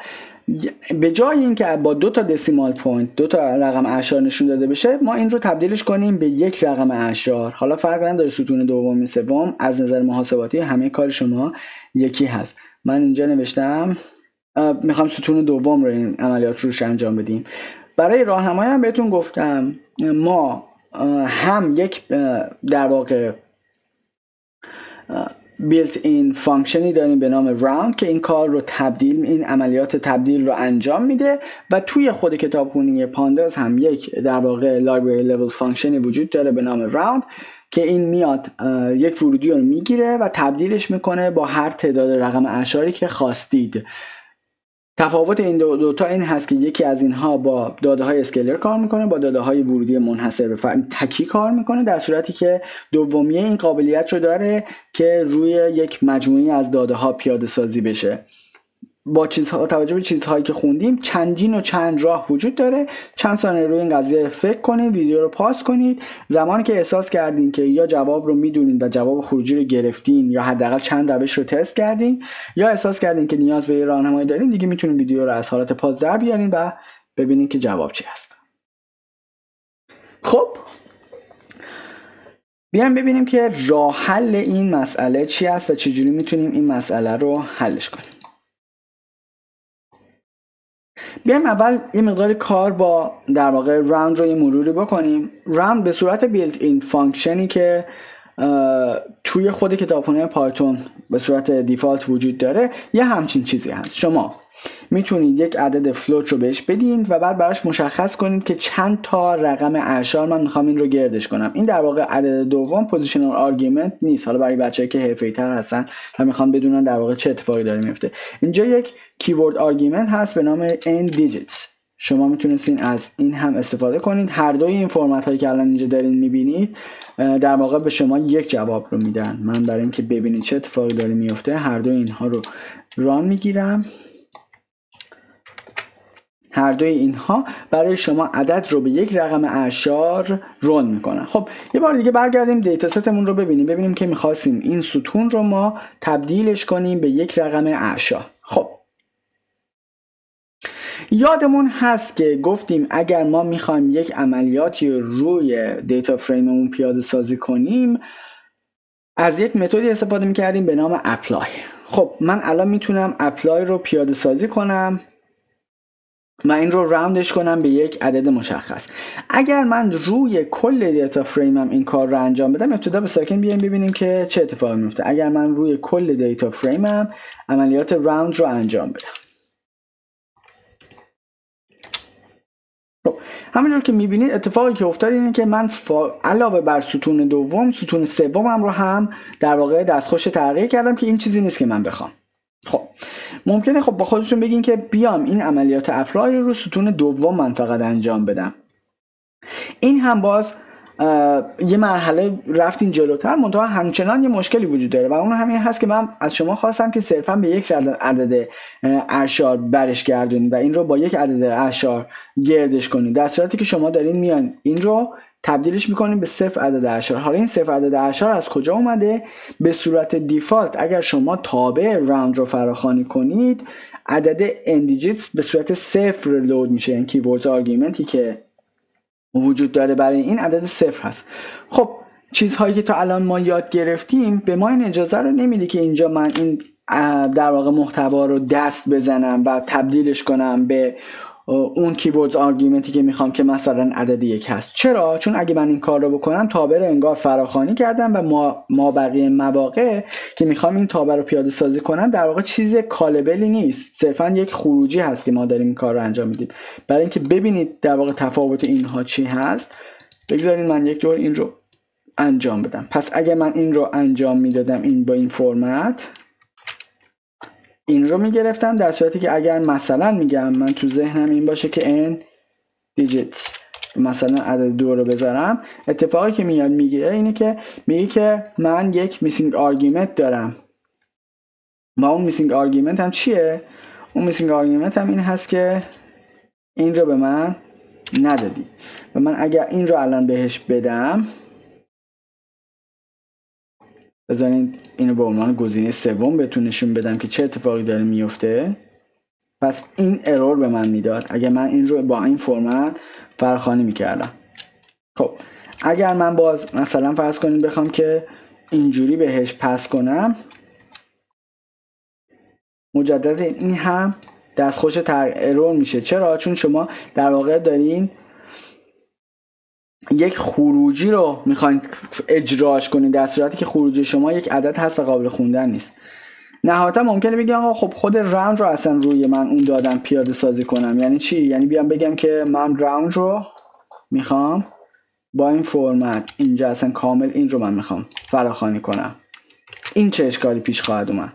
به جای اینکه با دو تا دسیمال پوینت دو تا رقم اعشار نشون داده بشه ما این رو تبدیلش کنیم به یک رقم اعشار. حالا فرق نداره ستون دوم سوم، از نظر محاسباتی همه کار شما یکی هست. من اینجا نوشتم میخوام ستون دوم رو این عملیات روش انجام بدیم. برای راهنمایی هم بهتون گفتم ما هم یک در واقع بیلت این فانکشنی داریم به نام راوند که این کار رو این عملیات تبدیل رو انجام میده و توی خود کتابخونی پانداز هم یک در واقع لایبرری لول فانکشنی وجود داره به نام راوند که این میاد یک ورودی رو میگیره و تبدیلش میکنه با هر تعداد رقم اعشاری که خواستید. تفاوت این دو تا این هست که یکی از اینها با داده های اسکیلر کار میکنه، با داده های ورودی منحصر به فرد تکی کار میکنه، در صورتی که دومیه این قابلیت رو داره که روی یک مجموعه از داده ها پیاده سازی بشه. با توجه به چیزهایی که خوندیم چندین و چند راه وجود داره. چند ثانیه روی این قضیه فکر کنید، ویدیو رو پاس کنید، زمانی که احساس کردین که یا جواب رو میدونید و جواب خروجی رو گرفتین یا حداقل چند روش رو تست کردین یا احساس کردین که نیاز به راهنمایی دارین دیگه میتونید ویدیو رو از حالت پاس در بیارین و ببینین که جواب چی هست. خب بیایم ببینیم که راه حل این مسئله چی است و چجوری میتونیم این مسئله رو حلش کنیم. بیایم اول یه مقدار کار با در واقع راوند رو یه مروری بکنیم. راوند به صورت بیلت این فانکشنی که توی خود کتابخونه پایتون به صورت دیفالت وجود داره یه همچین چیزی هست. شما میتونید یک عدد فلوت رو بهش بدین و بعد براش مشخص کنید که چند تا رقم اعشار من میخوام این رو گردش کنم. این در واقع عدد دوم پوزیشنال آرگومنت نیست. حالا برای بچه‌ای که حرفه‌ای‌تر هستن و میخوان بدونن در واقع چه اتفاقی داره میفته، اینجا یک کیورد آرگومنت هست به نام n digits. شما میتونستین از این هم استفاده کنید. هر دوی این فرمت هایی که الان اینجا دارین میبینید در واقع به شما یک جواب رو میدن. من برای اینکه ببینید چه اتفاقی داره میفته هر دو اینها رو ران میگیرم. هر دوی اینها برای شما عدد رو به یک رقم اعشار رون میکنن. خب یه بار دیگه برگردیم دیتا ستمون رو ببینیم که میخواستیم این ستون رو ما تبدیلش کنیم به یک رقم اعشار. خب یادمون هست که گفتیم اگر ما میخوایم یک عملیاتی روی دیتا فریممون پیاده سازی کنیم از یک متدی استفاده میکردیم به نام اپلای. خب من الان میتونم اپلای رو پیاده سازی کنم و این رو راوندش کنم به یک عدد مشخص. اگر من روی کل دیتا فریمم این کار رو انجام بدم، ابتدا به ساکن بیایم ببینیم که چه اتفاقی میفته اگر من روی کل دیتا فریمم عملیات راوند رو انجام بدم. همینطور که میبینید اتفاقی که افتاد اینه که من علاوه بر ستون دوم ستون سومم رو هم در واقع دستخوش تغییر کردم که این چیزی نیست که من بخوام. خب ممکنه خب با خودتون بگین که بیام این عملیات اپلای رو ستون دوم من فقط انجام بدم. این هم باز یه مرحله رفتین جلوتر، منتها همچنان یه مشکلی وجود داره و اون همین هست که من از شما خواستم که صرفا به یک عدد اعشار برش گردونید و این رو با یک عدد اعشار گردش کنید، در صورتی که شما دارین میان این رو تبدیلش میکنید به صفر عدد اعشار. حالا این صفر عدد اعشار از کجا اومده؟ به صورت دیفالت اگر شما تابع راوند رو فراخوانی کنید عدد n digits به صورت صفر لود میشه. این کیورد آرگومنتی که وجود داره برای این عدد صفر هست. خب چیزهایی که تا الان ما یاد گرفتیم به ما این اجازه رو نمیده که اینجا من این در واقع محتوا رو دست بزنم و تبدیلش کنم به اون کیورد آرگومنتی که میخوام که مثلا عدد یک هست. چرا؟ چون اگه من این کار رو بکنم تابع رو انگار فراخوانی کردم و ما بقیه مواقع که میخوام این تابع رو پیاده سازی کنم در واقع چیز کالبلی نیست، صرفا یک خروجی هست که ما داریم این کار رو انجام میدیم. برای اینکه ببینید در واقع تفاوت اینها چی هست بگذارید من یک دور این رو انجام بدم. پس اگه من این رو انجام میدادم این با این فرمت این رو میگرفتم، در صورتی که اگر مثلا میگم من تو ذهنم این باشه که n digits مثلا عدد 2 رو بذارم، اتفاقی که میاد میگیره اینه که میگه که من یک missing argument دارم و اون missing argument هم چیه؟ اون missing argument هم این هست که این رو به من ندادی و من اگر این رو الان بهش بدم، بذارید اینو به عنوان گزینه سوم بهتون نشون بدم که چه اتفاقی داره میفته. پس این ارور به من میداد اگر من این رو با این فرمت فراخوانی میکردم. خب اگر من باز مثلا فرض کنیم بخوام که اینجوری بهش پس کنم، مجدد این هم دستخوش ارور میشه. چرا؟ چون شما در واقع دارین یک خروجی رو میخواین اجراش کنید در صورتی که خروجی شما یک عدد هست و قابل خوندن نیست. نهایتا ممکنه بگم آقا خب خود راوند رو اصلا روی من اون دادم پیاده سازی کنم. یعنی چی؟ یعنی بیام بگم که من راوند رو میخوام با این فرمت اینجا اصلا کامل این رو من میخوام فراخوانی کنم. این چه اشکالی پیش خواهد اومد؟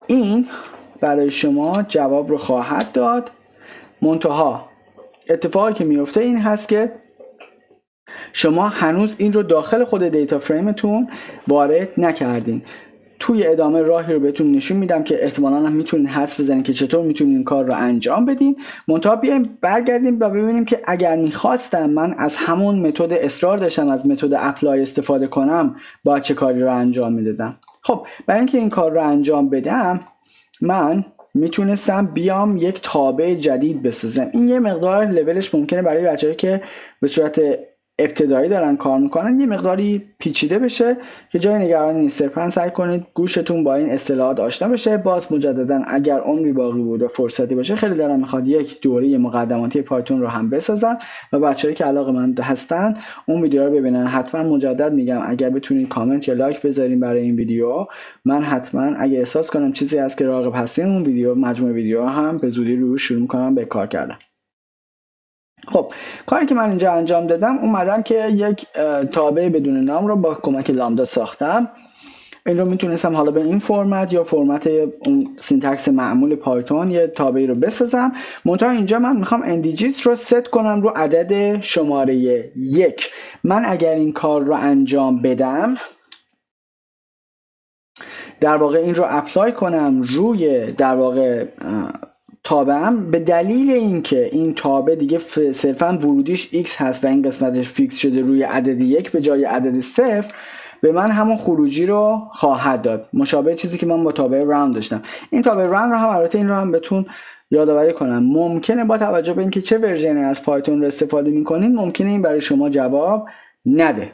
این برای شما جواب رو خواهد داد، منتها اتفاقی که میفته این هست که شما هنوز این رو داخل خود دیتا فریمتون وارد نکردین. توی ادامه راهی رو بهتون نشون میدم که احتمالاً هم میتونین حدس بزنین که چطور میتونین این کار رو انجام بدین. منتها بیایم برگردیم و ببینیم که اگر میخواستم من از همون متد اصرار داشتم از متد اپلای استفاده کنم باید چه کاری رو انجام میدادم؟ خب برای اینکه این کار رو انجام بدم من میتونستم بیام یک تابع جدید بسازم. این یه مقدار لولش ممکنه برای بچه‌ای که به صورت ابتدایی دارن کار میکنن یه مقداری پیچیده بشه که جای نگرانی نیست. صرفا سعی کنید گوشتون با این اصطلاحات آشنا بشه. باز مجددا اگر عمری باقی بود و فرصتی باشه خیلی دارم میخواد یک دوره مقدماتی پایتون رو هم بسازم و بچه‌ای که علاقه‌مند هستن اون ویدیو رو ببینن. حتما مجدد میگم اگر بتونید کامنت یا لایک بذارین برای این ویدیو، من حتما اگه احساس کنم چیزی هست که راغب هستین اون ویدیو مجموعه ویدیو هم به زودی روش شروع می‌کنم به کار کردن. خب کاری که من اینجا انجام دادم اومدم که یک تابع بدون نام رو با کمک لامدا ساختم. این رو میتونستم حالا به این فرمت یا فرمت اون سینتکس معمول پایتون یه تابعی رو بسازم. منتها اینجا من میخوام اندیجیت رو ست کنم رو عدد شماره 1. من اگر این کار رو انجام بدم در واقع این رو اپلای کنم روی در واقع تابعم، به دلیل اینکه این تابع دیگه صرفا ورودیش x هست و این قسمتش فیکس شده روی عدد 1 به جای عدد 0، به من همون خروجی رو خواهد داد، مشابه چیزی که من با تابع راوند داشتم. این تابع راوند رو هم البته این رو هم بهتون یادآوری کنم، ممکنه با توجه به اینکه چه ورژنی از پایتون رو استفاده می‌کنید ممکنه این برای شما جواب نده.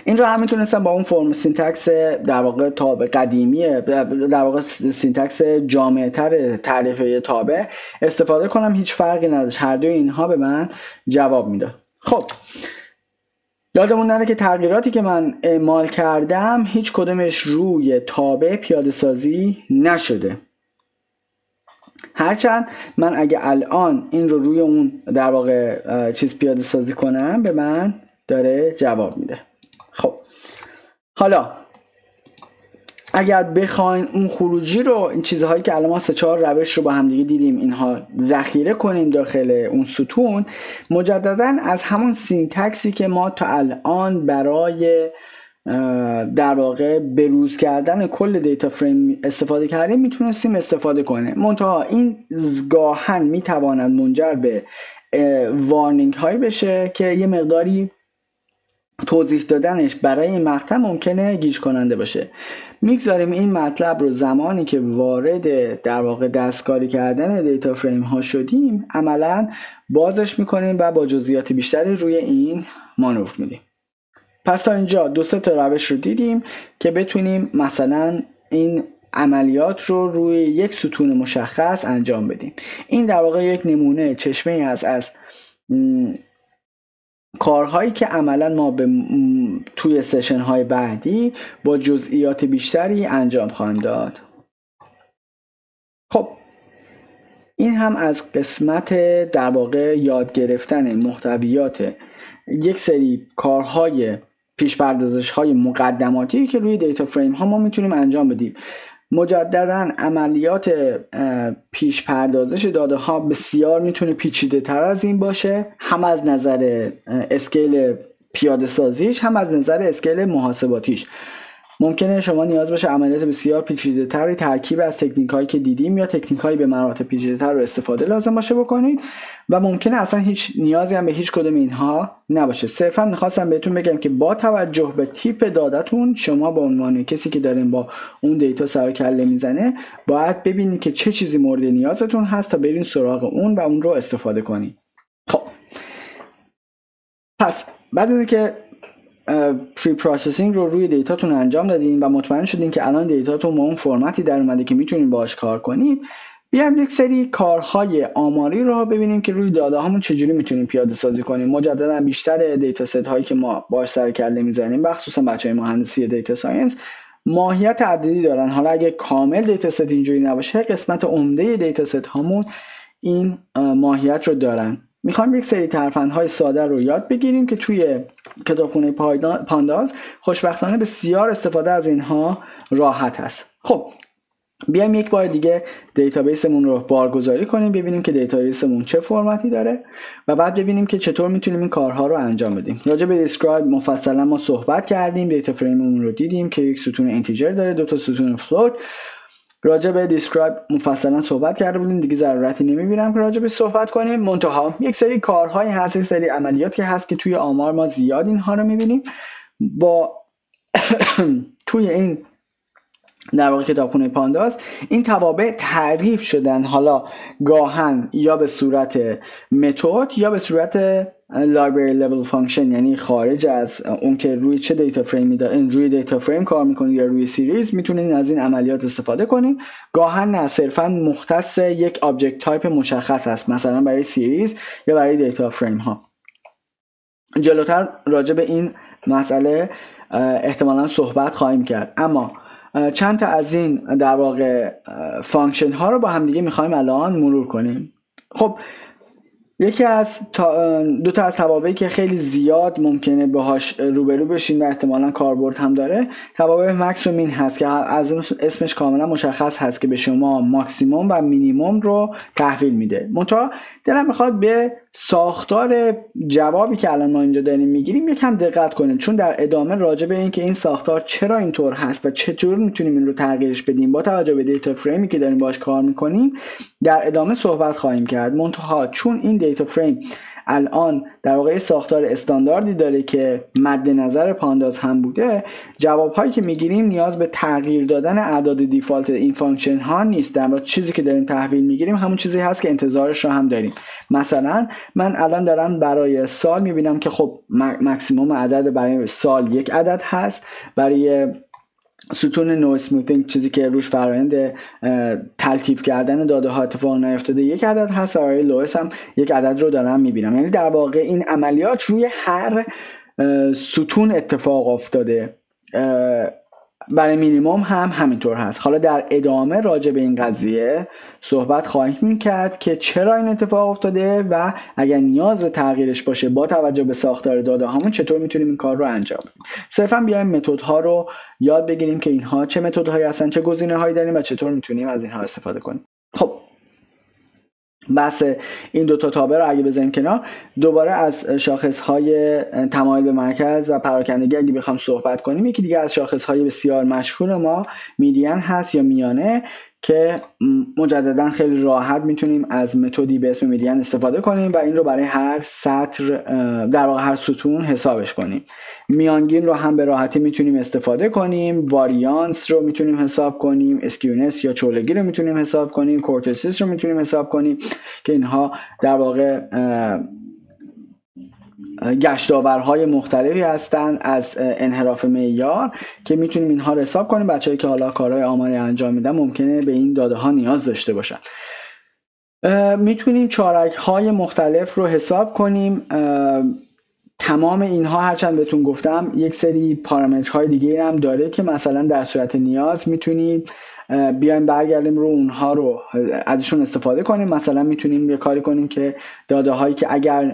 این رو هم میتونستم با اون فرم سینتکس در واقع تابع قدیمی، در واقع سینتکس جامع‌تر تعریف تابع استفاده کنم، هیچ فرقی نداشت، هر دوی اینها به من جواب میداد. خب یادمون نره که تغییراتی که من اعمال کردم هیچ کدومش روی تابع پیاده سازی نشده، هرچند من اگه الان این رو روی اون در واقع چیز پیاده سازی کنم به من داره جواب میده. خب حالا اگر بخواین اون خروجی رو، این چیزهایی که الان ما 3-4 روش رو با هم دیگه دیدیم اینها ذخیره کنیم داخل اون ستون، مجددا از همون سینتکسی که ما تا الان برای در واقع بروز کردن کل دیتا فریم استفاده کردیم میتونستیم استفاده کنیم. منتها این گاهن میتواند منجر به وارنینگ هایی بشه که یه مقداری توضیح دادنش برای این مقطع ممکنه گیج کننده باشه. میگذاریم این مطلب رو زمانی که وارد در واقع دستکاری کردن دیتا فریم ها شدیم عملا بازش میکنیم و با جزئیات بیشتری روی این مانور میدیم. پس تا اینجا 2-3 تا روش رو دیدیم که بتونیم مثلا این عملیات رو روی یک ستون مشخص انجام بدیم. این در واقع یک نمونه چشمه‌ای هست از کارهایی که عملا ما توی سشن های بعدی با جزئیات بیشتری انجام خواهیم داد. خب این هم از قسمت در واقع یاد گرفتن محتویات یک سری کارهای پیش‌پردازش های مقدماتی که روی دیتا فریم ها ما میتونیم انجام بدیم. مجددا عملیات پیش پردازش داده ها بسیار میتونه پیچیده تر از این باشه، هم از نظر اسکیل پیاده سازیش هم از نظر اسکیل محاسباتیش. ممکنه شما نیاز باشه عملیات بسیار پیچیده تری ترکیب از تکنیک هایی که دیدیم یا تکنیک هایی به مراتب پیچیده تر رو استفاده لازم باشه بکنید و ممکنه اصلا هیچ نیازی هم به هیچ کدوم اینها نباشه. صرفا میخواستم بهتون بگم که با توجه به تیپ دادتون شما به عنوان کسی که دارین با اون دیتا سر و کله میزنه باید ببینید که چه چیزی مورد نیازتون هست تا برین سراغ اون و اون رو استفاده کنید. خب پس بعد از اینکه پری پروسسینگ رو روی دیتاتون انجام دادین و مطمئن شدین که الان دیتاتون با اون فرمتی در اومده که میتونین باهاش کار کنید، بیایم یک سری کارهای آماری رو ببینیم که روی داده هامون چجوری میتونیم پیاده سازی کنیم. مجددا بیشتر دیتا ست هایی که ما باهاش سر کله میزنیم مخصوصا بچهای مهندسی دیتا ساینس ماهیت عددی دارن. حالا اگه کامل دیتا ست اینجوری نباشه قسمت عمده دیتا ست هامون این ماهیت رو دارن. میخوایم یک سری ترفندهای ساده رو یاد بگیریم که توی کتابخونه پانداز خوشبختانه بسیار استفاده از اینها راحت هست. خب بیایم یک بار دیگه دیتابیسمون رو بارگذاری کنیم، ببینیم که دیتابیسمون چه فرمتی داره و بعد ببینیم که چطور میتونیم این کارها رو انجام بدیم. راجع به دیسکرایب مفصلا ما صحبت کردیم، دیتا فریممون رو دیدیم که یک ستون اینتیجر داره، 2 تا ستون فلوت. راجع به دیسکرایب مفصلا صحبت کرده بودیم، دیگه ضرورتی نمیبینم که راجع به صحبت کنیم. منتها یک سری کارهایی هست، یک سری عملیاتی هست که توی آمار ما زیاد اینها رو میبینیم. با توی این در واقع کتابخونه پانداس، این توابع تعریف شدن، حالا گاهن یا به صورت متد یا به صورت library level function، یعنی خارج از اون که روی چه دیتا فریمی روی دیتا فریم کار میکنید یا روی سیریز میتونید از این عملیات استفاده کنید. گاهن نه، صرفا مختص یک آبجکت تایپ مشخص است، مثلا برای سیریز یا برای دیتا فریم ها. جلوتر راجع به این مسئله احتمالا صحبت خواهیم کرد، اما چند تا از این در واقع فانکشن ها رو با هم دیگه میخوایم الان مرور کنیم. خب یکی از دو تا از توابعی که خیلی زیاد ممکنه باهاش روبرو بشین و احتمالاً کاربرد هم داره، توابع مکس و مین هست که از اسمش کاملا مشخص هست که به شما ماکسیموم و مینیموم رو تحویل میده. منتها دلم میخواد به ساختار جوابی که الان ما اینجا داریم میگیریم یکم دقت کنیم، چون در ادامه راجع به این که این ساختار چرا اینطور هست و چطور میتونیم این رو تغییرش بدیم با توجه به دیتا فریمی که داریم باهاش کار میکنیم در ادامه صحبت خواهیم کرد. منتها چون این دیتا فریم الان در واقع ساختار استانداردی داره که مد نظر پانداس هم بوده، جوابهایی که میگیریم نیاز به تغییر دادن اعداد دیفالت این فانکشن ها نیست. در واقع چیزی که داریم تحویل میگیریم همون چیزی هست که انتظارش رو هم داریم. مثلا من الان دارم برای سال میبینم که خب مکسیموم عدد برای سال یک عدد هست، برای ستون نو اسموتینگ چیزی که روش فرآیند تلتیف کردن داده ها اتفاق نیفتاده یک عدد هست، و برای لوئیس هم یک عدد رو دارم میبینم. یعنی در واقع این عملیات روی هر ستون اتفاق افتاده. برای مینیموم هم همینطور هست. حالا در ادامه راجع به این قضیه صحبت خواهیم کرد که چرا این اتفاق افتاده و اگر نیاز به تغییرش باشه با توجه به ساختار داده هامون چطور میتونیم این کار رو انجام بدیم. صرفا بیایم متد ها رو یاد بگیریم که اینها چه متد هایی هستن، چه گزینه هایی داریم و چطور میتونیم از اینها استفاده کنیم. خب بس این دو تا تابع رو اگه بذاریم کنار، دوباره از شاخص های تمایل به مرکز و پراکندگی اگه بخوام صحبت کنیم، یکی دیگه از شاخص های بسیار مشهور ما میدین هست یا میانه، که مجددا خیلی راحت میتونیم از متدی به اسم میدین استفاده کنیم و این رو برای هر سطر در واقع هر ستون حسابش کنیم. میانگین رو هم به راحتی میتونیم استفاده کنیم، واریانس رو میتونیم حساب کنیم، اسکیونس یا چولگی رو میتونیم حساب کنیم، کورتوسیس رو میتونیم حساب کنیم که اینها در واقع گشتاورهای مختلفی هستن از انحراف معیار که میتونیم اینها رو حساب کنیم. بچه‌ای که حالا کارهای آماری انجام میدن ممکنه به این داده ها نیاز داشته باشن. میتونیم چارک های مختلف رو حساب کنیم. تمام اینها هرچند بهتون گفتم یک سری پارامترهای دیگه هم داره که مثلا در صورت نیاز میتونید بیایم برگردیم رو اونها رو ازشون استفاده کنیم. مثلا میتونیم یه کاری کنیم که داده هایی که اگر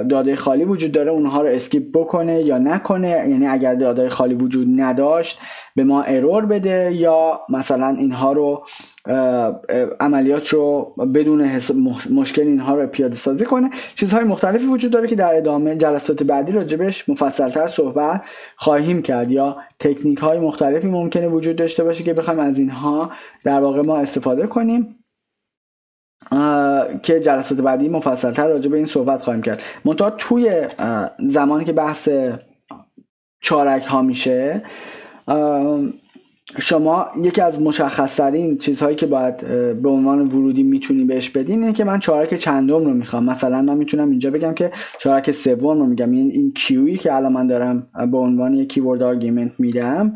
داده خالی وجود داره اونها رو اسکیپ بکنه یا نکنه، یعنی اگر داده خالی وجود نداشت به ما ارور بده، یا مثلا اینها رو عملیات رو بدون مشکل اینها رو پیاده سازی کنه. چیزهای مختلفی وجود داره که در ادامه جلسات بعدی راجبش مفصل‌تر صحبت خواهیم کرد، یا تکنیک های مختلفی ممکنه وجود داشته باشه که بخوایم از اینها در واقع ما استفاده کنیم که جلسات بعدی مفصل‌تر راجع به این صحبت خواهیم کرد. منتها توی زمانی که بحث چارک ها میشه، شما یکی از مشخص‌ترین چیزهایی که باید به عنوان ورودی میتونی بهش بدین اینه که من چارک چندم رو میخوام. مثلا من میتونم اینجا بگم که چارک سوم رو میگم، این کیویی که الان من دارم به عنوان یک کیورد آرگومنت میدم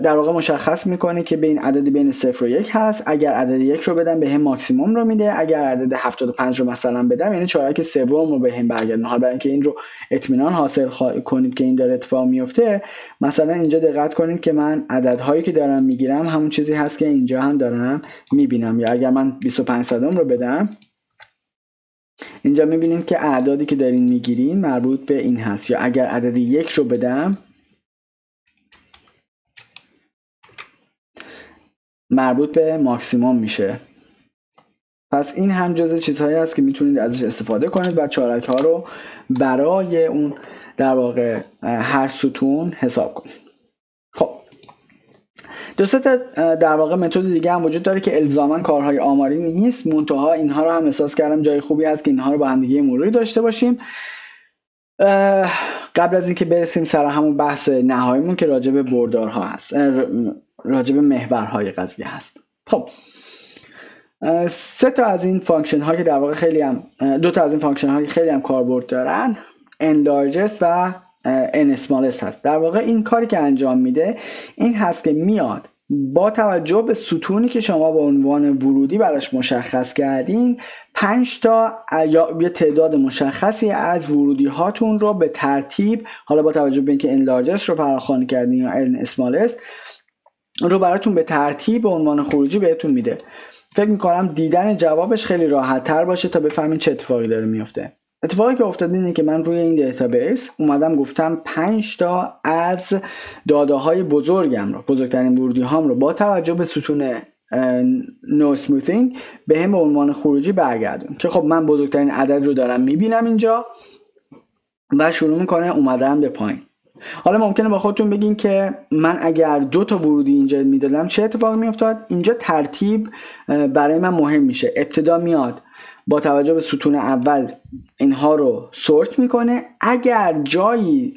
در واقع مشخص میکنه که بین عددی بین 0 و 1 هست. اگر عدد 1 رو بدم به هم ماکسیموم رو میده، اگر عدد 75 رو مثلا بدم یعنی چارک سوم رو به هم برگردونه. حالا برای اینکه این رو اطمینان حاصل کنید که این داره اتفاق میفته، مثلا اینجا دقت کنید که من عددهایی که دارم میگیرم همون چیزی هست که اینجا هم دارم میبینم. یا اگر من 25 صدم رو بدم، اینجا میبینید که اعدادی که دارین میگیرین مربوط به این هست. یا اگر عدد 1 رو بدم مربوط به ماکسیموم میشه. پس این هم جزء چیزهایی هست که میتونید ازش استفاده کنید و چارک ها رو برای اون در واقع هر ستون حساب کنید. خب دو سه تا در واقع متد دیگه هم وجود داره که الزاما کارهای آماری نیست، منتها اینها رو هم احساس کردم جای خوبی هست که اینها رو با هم دیگه مروری داشته باشیم قبل از اینکه برسیم سر همون بحث نهاییمون که راجع به بردارها هست. راجع به محورهای قضیه هست. خب سه تا از این فانکشن ها که در واقع خیلی هم دو تا از این فانکشن ها که خیلی هم کاربرد دارن nlargest و nsmallest هست. در واقع این کاری که انجام میده این هست که میاد با توجه به ستونی که شما به عنوان ورودی براش مشخص کردین 5 تا یا یه تعداد مشخصی از ورودی هاتون رو به ترتیب، حالا با توجه به اینکه nlargest رو فراخوانی کردین یا nsmallest رو براتون به ترتیب به عنوان خروجی بهتون میده. فکر میکنم دیدن جوابش خیلی راحت تر باشه تا بفهمین چه اتفاقی داره میفته. اتفاقی که افتاده اینه که من روی این دیتابیس اومدم گفتم 5 تا از داده های بزرگم رو، بزرگترین ورودی هام رو با توجه به ستون نو اسموثینگ به هم به عنوان خروجی برگردون، که خب من بزرگترین عدد رو دارم میبینم اینجا و شروع میکنه اومدن به پایین. حالا ممکنه با خودتون بگین که من اگر 2 تا ورودی اینجا میدادم چه اتفاقی میافتاد؟ اینجا ترتیب برای من مهم میشه. ابتدا میاد با توجه به ستون اول اینها رو سورت میکنه. اگر جایی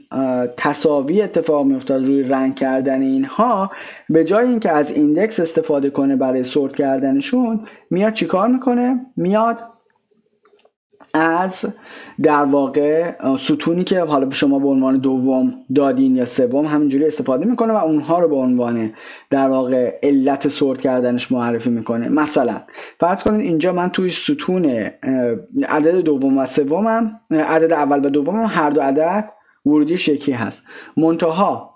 تساوی اتفاق میافتاد روی رنگ کردن اینها، به جای اینکه از ایندکس استفاده کنه برای سورت کردنشون، میاد چیکار میکنه؟ میاد از در واقع ستونی که حالا شما به عنوان دوم دادین یا سوم همینجوری استفاده میکنه و اونها رو به عنوان در واقع علت سورت کردنش معرفی میکنه. مثلا فرض کنید اینجا من توی ستون عدد دوم و سومم، عدد اول و دومم هر دو عدد ورودیش یکی هست، منتها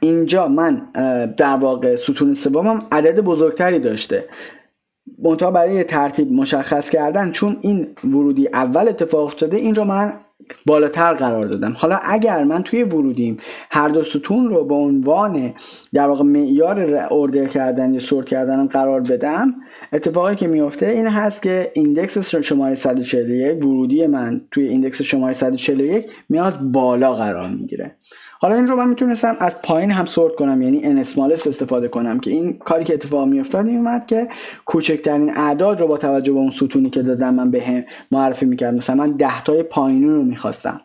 اینجا من در واقع ستون سومم عدد بزرگتری داشته، منتها برای ترتیب مشخص کردن چون این ورودی اول اتفاق افتاده این رو من بالاتر قرار دادم. حالا اگر من توی ورودیم هر دو ستون رو به عنوان در واقع معیار اوردر کردن یا سورت کردنم قرار بدم، اتفاقی که میفته این هست که ایندکس شماره 141 ورودی من توی ایندکس شماره 141 میاد بالا قرار میگیره. حالا این رو من میتونستم از پایین هم سورت کنم، یعنی nsmallest استفاده کنم، که این کاری که اتفاق میافتاد این اومد که کوچکترین اعداد رو با توجه به اون ستونی که دادم من بهم معرفی میکرد. مثلا من 10 تای پایینی رو میخواستم.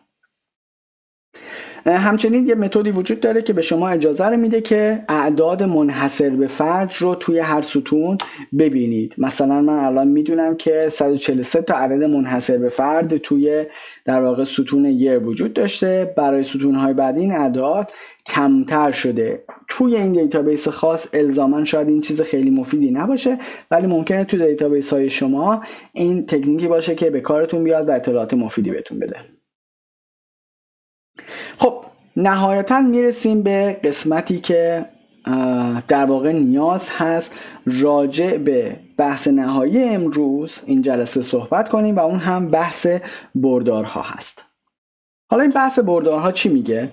همچنین یه متدی وجود داره که به شما اجازه رو میده که اعداد منحصر به فرد رو توی هر ستون ببینید. مثلا من الان میدونم که 143 تا عدد منحصر به فرد توی در واقع ستون یر وجود داشته، برای ستون‌های بعدی این اعداد کمتر شده. توی این دیتابیس خاص الزاما شاید این چیز خیلی مفیدی نباشه، ولی ممکنه توی دیتابیس های شما این تکنیکی باشه که به کارتون بیاد و اطلاعات مفیدی بهتون بده. خب نهایتا میرسیم به قسمتی که در واقع نیاز هست راجع به بحث نهایی امروز این جلسه صحبت کنیم و اون هم بحث بردارها هست. حالا این بحث بردارها چی میگه؟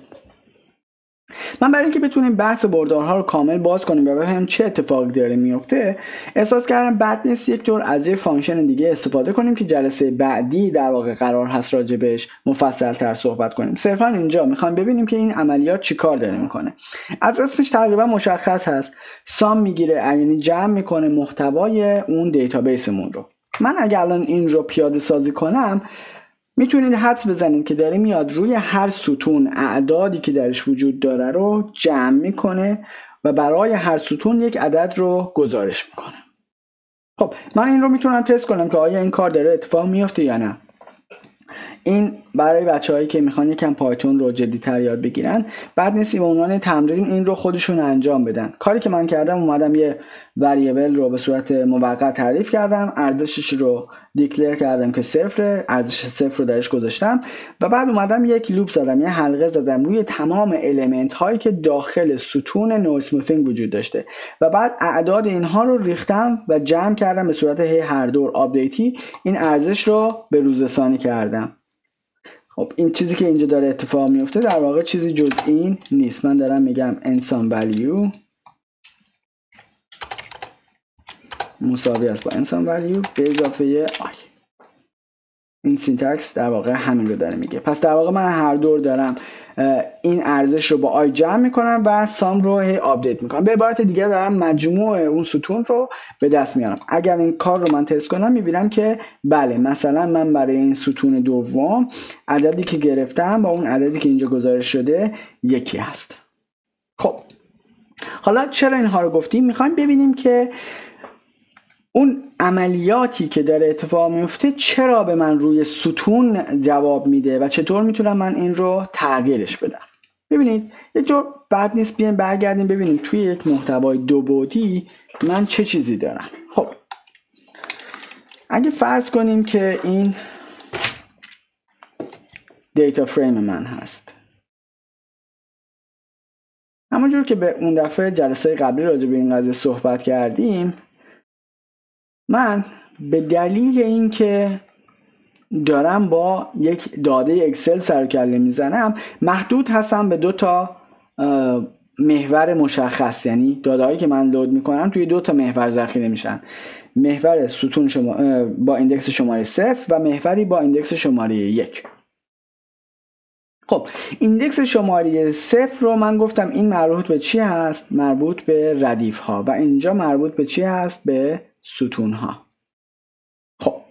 من برای اینکه بتونیم بحث بردارها رو کامل باز کنیم و بفهمیم چه اتفاقی داره میفته، احساس کردم بد نیست یک طور از یه فانکشن دیگه استفاده کنیم که جلسه بعدی در واقع قرار هست راجع بهش مفصل‌تر صحبت کنیم. صرفا اینجا میخوایم ببینیم که این عملیات چیکار داره میکنه. از اسمش تقریبا مشخص هست، سام میگیره، یعنی جمع میکنه محتوای اون دیتابیسمون رو. من اگه الان این رو پیاده سازی کنم، میتونید حدس بزنید که داره میاد روی هر ستون اعدادی که درش وجود داره رو جمع میکنه و برای هر ستون یک عدد رو گزارش میکنه. خب من این رو میتونم تست کنم که آیا این کار داره اتفاق میفته یا نه. این برای بچه‌هایی که میخوان یکم پایتون رو جدی‌تر یاد بگیرن بعد نیست به عنوان تمرین این رو خودشون انجام بدن. کاری که من کردم اومدم یه وریبل رو به صورت موقت تعریف کردم، ارزشش رو دیکلیر کردم که 0، ارزش 0 رو درش گذاشتم و بعد اومدم یک لوپ زدم، یه حلقه زدم روی تمام المنت هایی که داخل ستون نو اسموثینگ وجود داشته و بعد اعداد اینها رو ریختم و جمع کردم به صورت هر دور آپدیتی، این ارزش رو به روزرسانی کردم. خب این چیزی که اینجا داره اتفاق میفته در واقع چیزی جز این نیست. من دارم میگم nsum value مساوی است با nsum value به اضافه i. این سینتکس در واقع همین رو داره میگه. پس در واقع من هر دور دارم این ارزش رو با i جمع میکنم و سام رو هی آپدیت میکنم. به عبارت دیگه دارم مجموع اون ستون رو به دست میارم. اگر این کار رو من تست کنم میبینم که بله، مثلا من برای این ستون دوم عددی که گرفتم با اون عددی که اینجا گزارش شده یکی هست. خب حالا چرا اینها رو گفتیم؟ میخوایم ببینیم که اون عملیاتی که داره اتفاق میفته چرا به من روی ستون جواب میده و چطور میتونم من این رو تغییرش بدم. ببینید یک جور بد نیست بیایم برگردیم ببینیم توی یک محتوای دو بعدی من چه چیزی دارم. خب اگه فرض کنیم که این دیتا فریم من هست، همونجور که به اون دفعه جلسه قبلی راجع به این قضیه صحبت کردیم، من به دلیل اینکه دارم با یک داده اکسل سر و کله میزنم محدود هستم به 2 تا محور مشخص. یعنی داده هایی که من لود میکنم توی 2 تا محور ذخیره میشن، محور ستون با ایندکس شماره 0 و محوری با ایندکس شماره 1. خب ایندکس شماره 0 رو من گفتم این مربوط به چی هست؟ مربوط به ردیف ها و اینجا مربوط به چی هست؟ به ستون ها. خب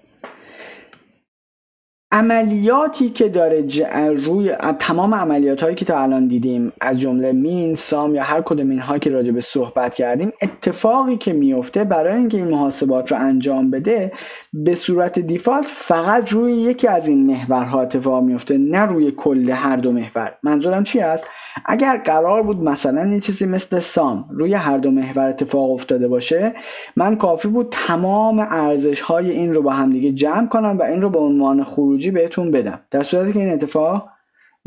عملیاتی که داره روی تمام عملیات هایی که تا الان دیدیم، از جمله مین، سام یا هر کدوم اینها که راجع به صحبت کردیم، اتفاقی که میفته برای اینکه این محاسبات رو انجام بده به صورت دیفالت فقط روی یکی از این محورها اتفاق میفته، نه روی کل هر دو محور. منظورم چی است؟ اگر قرار بود مثلا یه چیزی مثل سام روی هر دو محور اتفاق افتاده باشه، من کافی بود تمام ارزش های این رو با هم دیگه جمع کنم و این رو به عنوان خروجی بهتون بدم، در صورتی که این اتفاق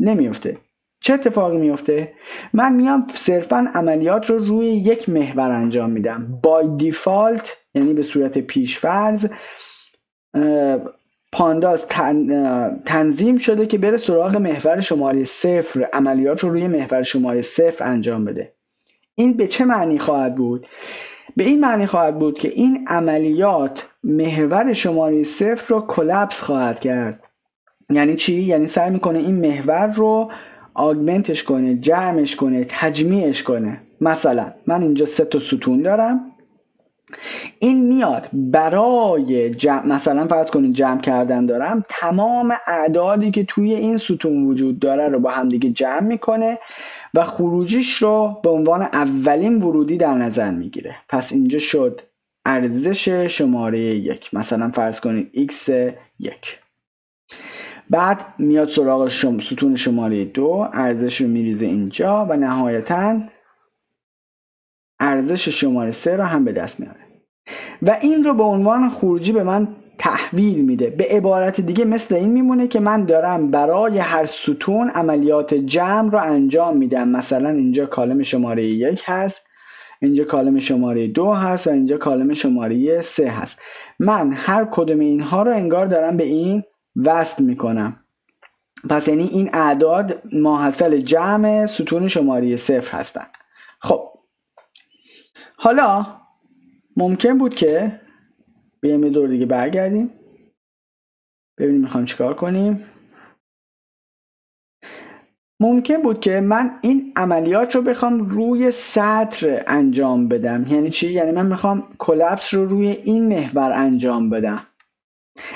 نمیفته. چه اتفاقی میفته؟ من میام صرفا عملیات رو روی یک محور انجام میدم. بای دیفالت، یعنی به صورت پیشفرض، پانداز تنظیم شده که بره سراغ محور شماره 0، عملیات رو روی محور شماره 0 انجام بده. این به چه معنی خواهد بود؟ به این معنی خواهد بود که این عملیات محور شماره 0 رو کلپس خواهد کرد. یعنی چی؟ یعنی سعی میکنه این محور رو آگمنتش کنه، جمعش کنه، تجمیعش کنه. مثلا من اینجا 3 تا ستون دارم، این میاد برای مثلا فرض کنید جمع کردن دارم، تمام اعدادی که توی این ستون وجود داره رو با هم دیگه جمع میکنه و خروجیش رو به عنوان اولین ورودی در نظر میگیره. پس اینجا شد ارزش شماره 1، مثلا فرض کنید x1. بعد میاد سراغ ستون شماره 2، ارزش رو میریزه اینجا و نهایتاً ارزش شماره 3 رو هم به دست میاره و این رو به عنوان خروجی به من تحویل میده. به عبارت دیگه مثل این میمونه که من دارم برای هر ستون عملیات جمع رو انجام میدم. مثلا اینجا کالم شماره 1 هست، اینجا کالم شماره 2 هست و اینجا کالم شماره 3 هست. من هر کدوم اینها رو انگار دارم به این وصل میکنم. پس یعنی این اعداد ماحصل جمع ستون شماره 0 هستن. خب حالا ممکن بود که بیایم یه دور دیگه برگردیم ببینیم میخوایم چیکار کنیم. ممکن بود که من این عملیات رو بخوام روی سطر انجام بدم. یعنی چی؟ یعنی من میخوام کلپس رو روی این محور انجام بدم.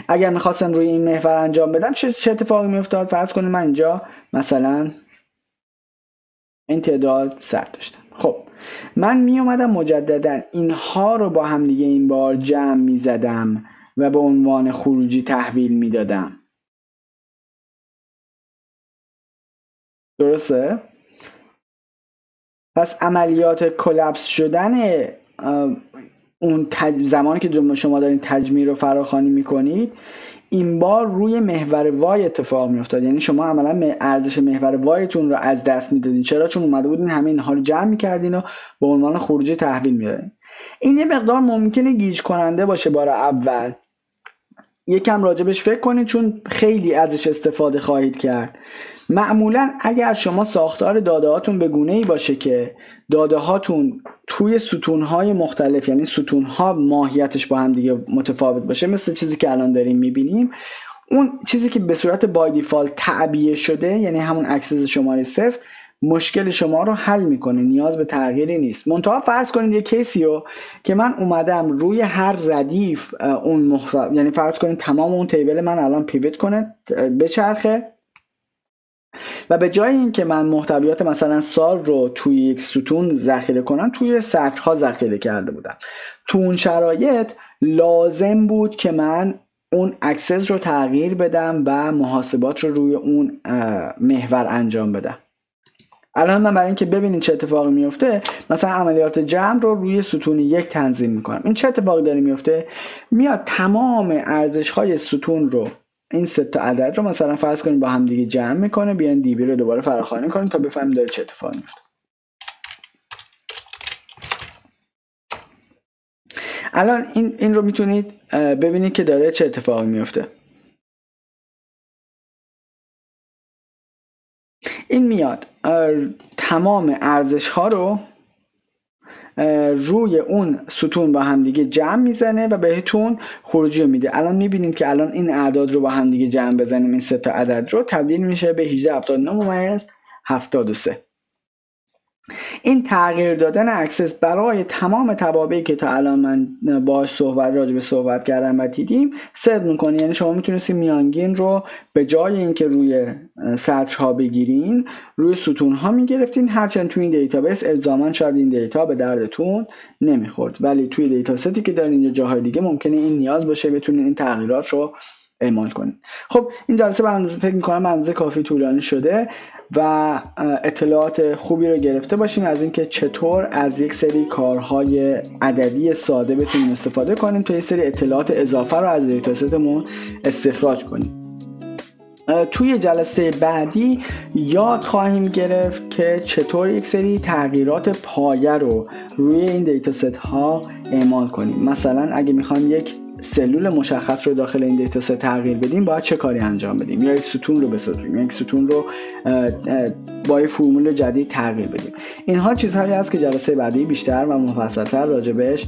اگر میخواستم روی این محور انجام بدم چه اتفاقی میافتاد؟ فرض کنیم من اینجا مثلا این تعداد 100 داشتم. خب من میومدم مجددا اینها رو با هم دیگه این بار جمع میزدم و به عنوان خروجی تحویل میدادم. درسته؟ پس عملیات کلپس شدن اون زمانی که شما دارین تجمیع رو فراخوانی میکنید این بار روی محور وای اتفاق میافتاد. یعنی شما عملا ارزش محور وایتون رو از دست میدادین. چرا؟ چون اومده بودین همه اینها رو جمع میکردین و به عنوان خروجی تحویل میدادین. این یه مقدار ممکنه گیج کننده باشه بار اول، یکم راجبش فکر کنید چون خیلی ازش استفاده خواهید کرد. معمولا اگر شما ساختار داده هاتون به گونه ای باشه که داده هاتون توی ستون های مختلف، یعنی ستون ها ماهیتش با هم دیگه متفاوت باشه، مثل چیزی که الان داریم میبینیم، اون چیزی که به صورت بای دیفالت تعبیه شده، یعنی همون اکسس شماره 0، مشکل شما رو حل میکنه، نیاز به تغییری نیست. منتها فرض کنید یه کیسیو که من اومدم روی هر ردیف اون یعنی فرض کنید تمام اون تیبل من الان پیوت کنه بچرخه و به جای اینکه من محتویات مثلا سال رو توی یک ستون ذخیره کنم، توی سطرها ذخیره کرده بودم. تو اون شرایط لازم بود که من اون اکسس رو تغییر بدم و محاسبات رو روی اون محور انجام بدم. الان من برای اینکه ببینید چه اتفاقی میفته، مثلا عملیات جمع رو روی ستون 1 تنظیم میکنم. این چه اتفاقی داره میفته؟ میاد تمام ارزش‌های ستون رو، این 3 تا عدد رو مثلا فرض کنید با هم دیگه جمع میکنه. بیاین دی بی رو دوباره فراخوانی کنیم تا بفهمیم داره چه اتفاقی میفته. الان این رو میتونید ببینید که داره چه اتفاقی میفته. این میاد تمام ارزش ها رو روی اون ستون با هم دیگه جمع میزنه و بهتون خروجی میده. الان میبینید که الان این اعداد رو با هم دیگه جمع بزنیم، این 3 تا عدد رو تبدیل میشه به 1879.73. این تغییر دادن اکسس برای تمام توابعی که تا الان من باهاش راجع به صحبت کردم و دیدیم ست میکنه. یعنی شما میتونستید میانگین رو به جای اینکه روی سطرها بگیرین، روی ستونها میگرفتین، هرچند توی این دیتابیس الزاما شاید این دیتا به دردتون نمیخورد، ولی توی دیتا ستی که دارین یا جاهای دیگه ممکنه این نیاز باشه بتونین این تغییرات رو اعمال کنید. خب این جلسه فکر میکنم به اندازه کافی طولانی شده و اطلاعات خوبی رو گرفته باشیم از اینکه چطور از یک سری کارهای عددی ساده بتونیم استفاده کنیم تا یک سری اطلاعات اضافه رو از دیتا ستمون استخراج کنیم. توی جلسه بعدی یاد خواهیم گرفت که چطور یک سری تغییرات پایه رو روی این دیتا ست ها اعمال کنیم. مثلا اگه میخوایم یک سلول مشخص رو داخل این دیتا ست تغییر بدیم، باید چه کاری انجام بدیم؟ یا یک ستون رو بسازیم، یا یک ستون رو با یک فرمول جدید تغییر بدیم. اینها چیزهایی هست که جلسه بعدی بیشتر و مفصل‌تر راجع بهش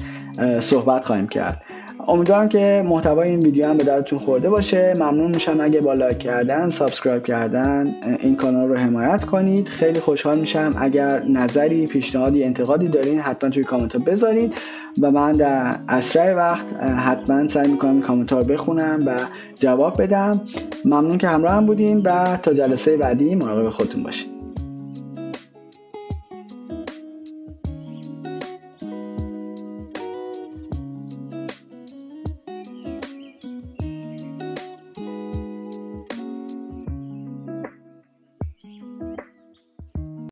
صحبت خواهیم کرد. امیدوارم که محتوای این ویدیو هم به درتون خورده باشه. ممنون میشم اگه با لایک کردن، سابسکرایب کردن این کانال رو حمایت کنید. خیلی خوشحال میشم اگر نظری، پیشنهادی، انتقادی دارین حتما توی کامنت ها بذارید و من در اسرع وقت حتما سعی میکنم این کامنت ها رو بخونم و جواب بدم. ممنون که همراه هم بودین و تا جلسه بعدی مراقب خودتون باشید.